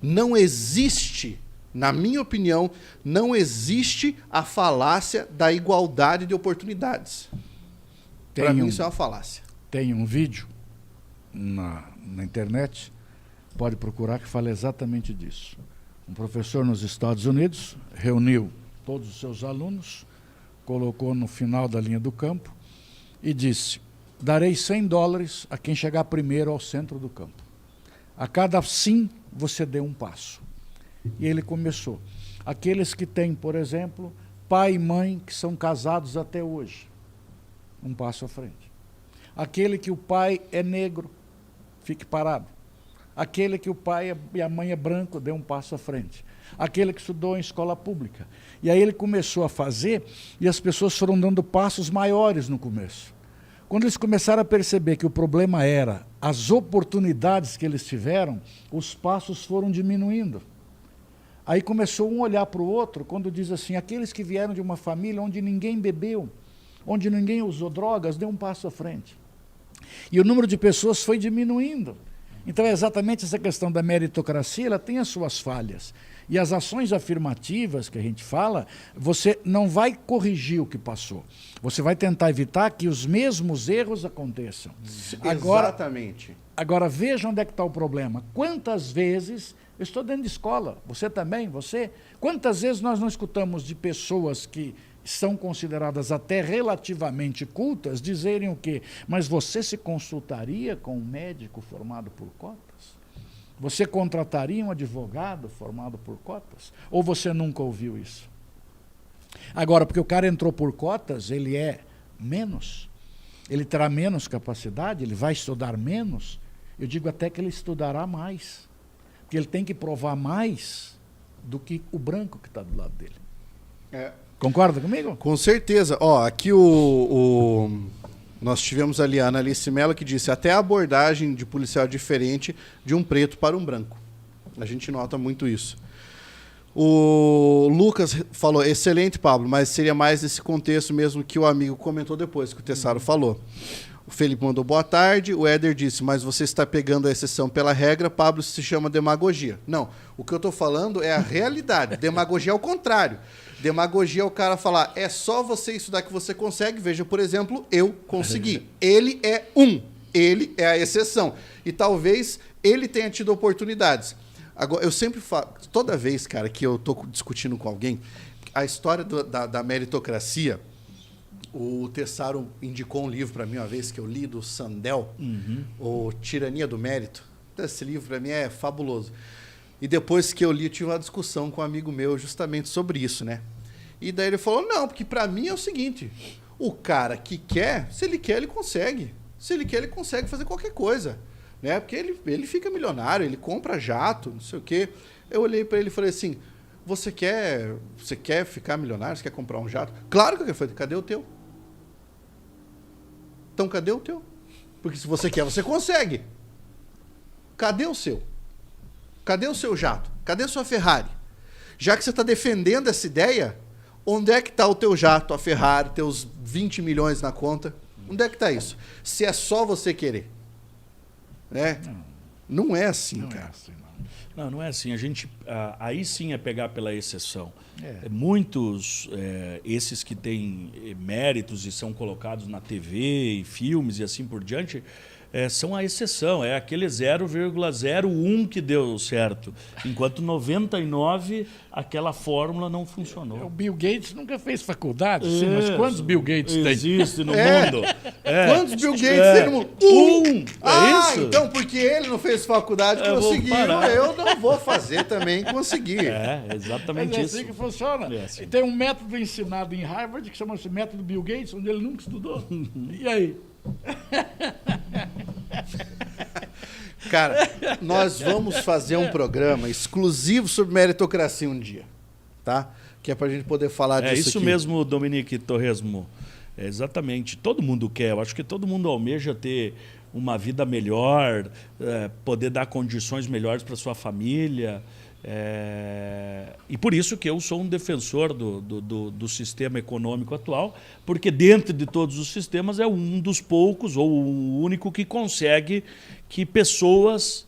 S1: não existe, na minha opinião, não existe a falácia da igualdade de oportunidades. Para mim isso é uma falácia.
S2: Tem um vídeo na internet, pode procurar, que fala exatamente disso. Um professor nos Estados Unidos reuniu todos os seus alunos, colocou no final da linha do campo e disse, darei $100 a quem chegar primeiro ao centro do campo. A cada sim, você dê um passo. E ele começou. Aqueles que têm, por exemplo, pai e mãe que são casados até hoje, um passo à frente. Aquele que o pai é negro, fique parado. Aquele que o pai e a mãe é branco, dê um passo à frente. Aquele que estudou em escola pública. E aí ele começou a fazer, e as pessoas foram dando passos maiores no começo. Quando eles começaram a perceber que o problema era as oportunidades que eles tiveram, os passos foram diminuindo. Aí começou um olhar para o outro, quando diz assim, aqueles que vieram de uma família onde ninguém bebeu, onde ninguém usou drogas, dê um passo à frente. E o número de pessoas foi diminuindo. Então, é exatamente essa questão da meritocracia, ela tem as suas falhas. E as ações afirmativas que a gente fala, você não vai corrigir o que passou. Você vai tentar evitar que os mesmos erros aconteçam.
S1: Exatamente.
S2: Agora, veja onde é que está o problema. Quantas vezes, eu estou dentro de escola, você também, quantas vezes nós não escutamos de pessoas que são consideradas até relativamente cultas, dizerem o quê? Mas você se consultaria com um médico formado por cotas? Você contrataria um advogado formado por cotas? Ou você nunca ouviu isso? Agora, porque o cara entrou por cotas, ele é menos, ele terá menos capacidade, ele vai estudar menos, eu digo até que ele estudará mais, porque ele tem que provar mais do que o branco que está do lado dele. Concorda comigo?
S1: Com certeza. Aqui nós tivemos ali a Annalice Mello que disse até a abordagem de policial diferente de um preto para um branco. A gente nota muito isso. O Lucas falou, excelente, Pablo, mas seria mais nesse contexto mesmo que o amigo comentou depois, que o Tessaro falou. Felipe mandou boa tarde. O Éder disse, mas você está pegando a exceção pela regra, Pablo, se chama demagogia. Não, o que eu estou falando é a realidade. Demagogia é o contrário. Demagogia é o cara falar, é só você estudar que você consegue. Veja, por exemplo, eu consegui. Ele é ele é a exceção. E talvez ele tenha tido oportunidades. Agora, eu sempre falo, toda vez, cara, que eu estou discutindo com alguém, a história da meritocracia, o Tessaro indicou um livro para mim uma vez que eu li, do Sandel, o Tirania do Mérito. Esse livro para mim é fabuloso. E depois que eu li, eu tive uma discussão com um amigo meu justamente sobre isso, né? E daí ele falou, não, porque para mim é o seguinte, o cara que quer, se ele quer, ele consegue. Se ele quer, ele consegue fazer qualquer coisa, né? Porque ele fica milionário, ele compra jato, não sei o quê. Eu olhei para ele e falei assim, você quer ficar milionário? Você quer comprar um jato? Claro que eu quero fazer. Cadê o teu? Então, cadê o teu? Porque se você quer, você consegue. Cadê o seu? Cadê o seu jato? Cadê a sua Ferrari? Já que você está defendendo essa ideia, onde é que está o teu jato, a Ferrari, teus 20 milhões na conta? Onde é que está isso? Se é só você querer. Né? Não é assim,
S2: não
S1: cara.
S2: É assim,
S3: não é assim. A gente, aí sim é pegar pela exceção. Muitos, esses que têm méritos e são colocados na TV e filmes e assim por diante, são a exceção. É aquele 0,01 que deu certo. Enquanto 99, aquela fórmula não funcionou.
S2: O Bill Gates nunca fez faculdade, sim, mas quantos Bill Gates tem?
S3: Existe no mundo.
S1: Quantos Bill Gates tem no mundo?
S3: É isso?
S1: Então porque ele não fez faculdade, conseguiu, eu não vou fazer também conseguir.
S3: Exatamente
S2: mas
S3: isso.
S2: É assim que funciona.
S3: Assim.
S2: E tem um método ensinado em Harvard que chama-se método Bill Gates, onde ele nunca estudou. E aí?
S1: Cara, nós vamos fazer um programa exclusivo sobre meritocracia um dia, tá? Que é pra gente poder falar disso aqui.
S3: É isso mesmo, Dominique Torresmo. Exatamente. Todo mundo quer. Eu acho que todo mundo almeja ter uma vida melhor, poder dar condições melhores para sua família. E por isso que eu sou um defensor do sistema econômico atual, porque dentro de todos os sistemas é um dos poucos ou o único que consegue que pessoas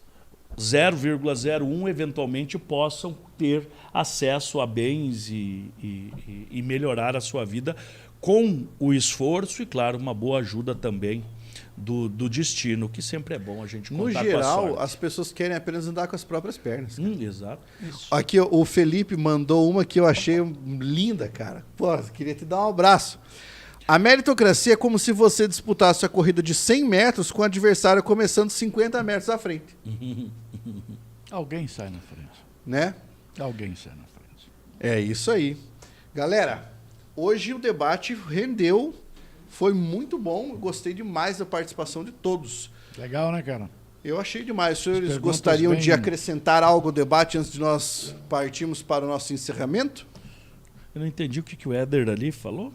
S3: 0,01 eventualmente possam ter acesso a bens e melhorar a sua vida com o esforço e, claro, uma boa ajuda também do destino, que sempre é bom a gente contar com a sorte.
S1: No geral, as pessoas querem apenas andar com as próprias pernas.
S3: Exato. Isso.
S1: Aqui o Felipe mandou uma que eu achei linda, cara. Pô, queria te dar um abraço. A meritocracia é como se você disputasse a corrida de 100 metros com o adversário começando 50 metros à frente.
S2: Alguém sai na frente.
S1: Né?
S2: Alguém sai na frente.
S1: É isso aí. Galera, hoje o debate rendeu. Foi muito bom, eu gostei demais da participação de todos.
S2: Legal, né, cara?
S1: Eu achei demais. Os senhores gostariam de acrescentar algo ao debate antes de nós partirmos para o nosso encerramento?
S3: Eu não entendi o que o Éder ali falou.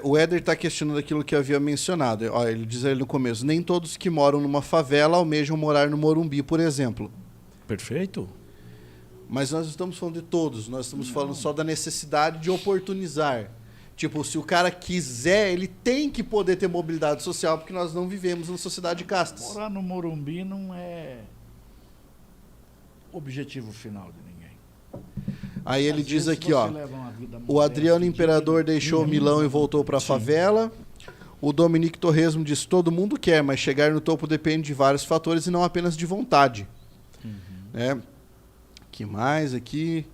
S1: O Éder está questionando aquilo que eu havia mencionado. Olha, ele diz ali no começo, nem todos que moram numa favela almejam morar no Morumbi, por exemplo.
S3: Perfeito.
S1: Mas nós não estamos falando de todos, nós estamos falando só da necessidade de oportunizar. Tipo, se o cara quiser, ele tem que poder ter mobilidade social, porque nós não vivemos numa sociedade de castas.
S2: Morar no Morumbi não é objetivo final de ninguém.
S1: Aí ele diz aqui, ó, o
S2: modesta,
S1: Adriano Imperador deixou Milão e voltou para a favela. O Dominique Torresmo diz, todo mundo quer, mas chegar no topo depende de vários fatores e não apenas de vontade. Que mais aqui?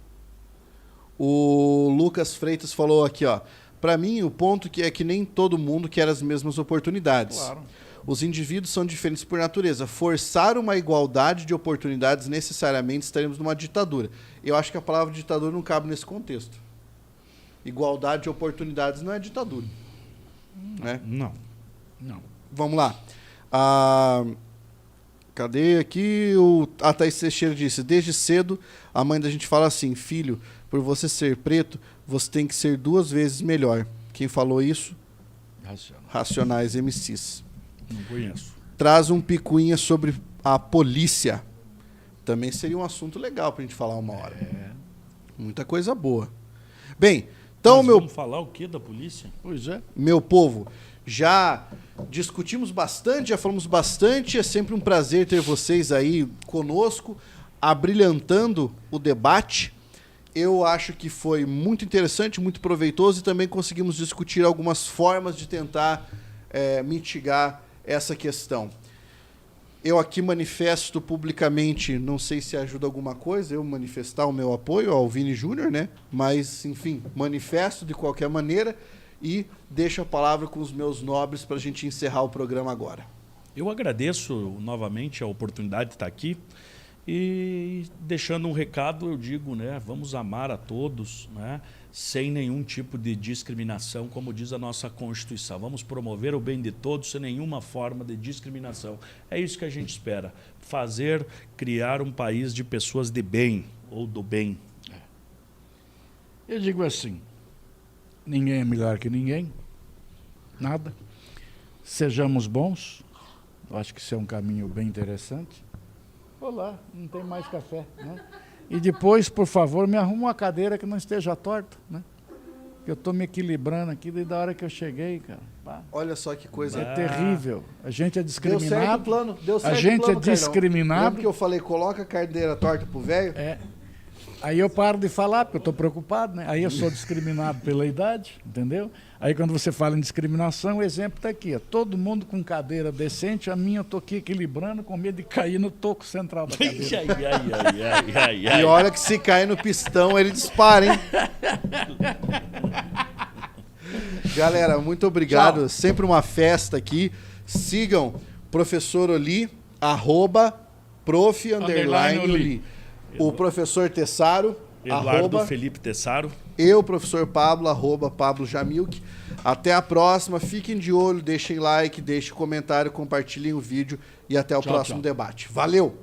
S1: O Lucas Freitas falou aqui, ó, para mim, o ponto é que nem todo mundo quer as mesmas oportunidades.
S2: Claro.
S1: Os indivíduos são diferentes por natureza. Forçar uma igualdade de oportunidades necessariamente estaremos numa ditadura. Eu acho que a palavra ditadura não cabe nesse contexto. Igualdade de oportunidades não é ditadura. Né?
S2: Não.
S1: Vamos lá. Cadê aqui? A Thaís Teixeira disse, desde cedo a mãe da gente fala assim, filho, por você ser preto, você tem que ser 2 vezes melhor. Quem falou isso? Racionais MCs.
S3: Não conheço.
S1: Traz um picuinha sobre a polícia. Também seria um assunto legal pra gente falar uma hora. Muita coisa boa. Bem, Então,
S3: vamos falar o que da polícia?
S2: Pois é.
S1: Meu povo, já discutimos bastante, já falamos bastante. É sempre um prazer ter vocês aí conosco, abrilhantando o debate. Eu acho que foi muito interessante, muito proveitoso e também conseguimos discutir algumas formas de tentar mitigar essa questão. Eu aqui manifesto publicamente, não sei se ajuda alguma coisa, eu manifestar o meu apoio ao Vini Júnior, né? Mas, enfim, manifesto de qualquer maneira e deixo a palavra com os meus nobres para a gente encerrar o programa agora.
S3: Eu agradeço novamente a oportunidade de estar aqui e deixando um recado, eu digo, né? Vamos amar a todos, né? Sem nenhum tipo de discriminação, como diz a nossa Constituição. Vamos promover o bem de todos sem nenhuma forma de discriminação. É isso que a gente espera. Criar um país de pessoas de bem, ou do bem.
S2: Eu digo assim, ninguém é melhor que ninguém, nada. Sejamos bons, eu acho que isso é um caminho bem interessante. Olá, não tem mais café, né? E depois, por favor, me arruma uma cadeira que não esteja torta, né? Eu estou me equilibrando aqui desde a hora que eu cheguei, cara. Pá.
S1: Olha só que coisa.
S2: É terrível. A gente é discriminado.
S1: Deu certo o plano. Deu certo
S2: a gente
S1: o plano,
S2: é discriminado.
S1: Lembra que eu falei, coloca a cadeira torta pro velho?
S2: É. Aí eu paro de falar, porque eu estou preocupado, né? Aí eu sou discriminado pela idade, entendeu? Aí quando você fala em discriminação, o exemplo está aqui. Ó. Todo mundo com cadeira decente, a minha eu estou aqui equilibrando com medo de cair no toco central da cadeira.
S1: E olha que se cair no pistão, ele dispara, hein? Galera, muito obrigado. Tchau. Sempre uma festa aqui. Sigam Professor Oli, @prof_Oli. O professor Tessaro,
S3: Eduardo Felipe Tessaro.
S1: Eu, professor Pablo, @Pablo Jamilk. Até a próxima. Fiquem de olho, deixem like, deixem comentário, compartilhem o vídeo e até o próximo debate. Valeu!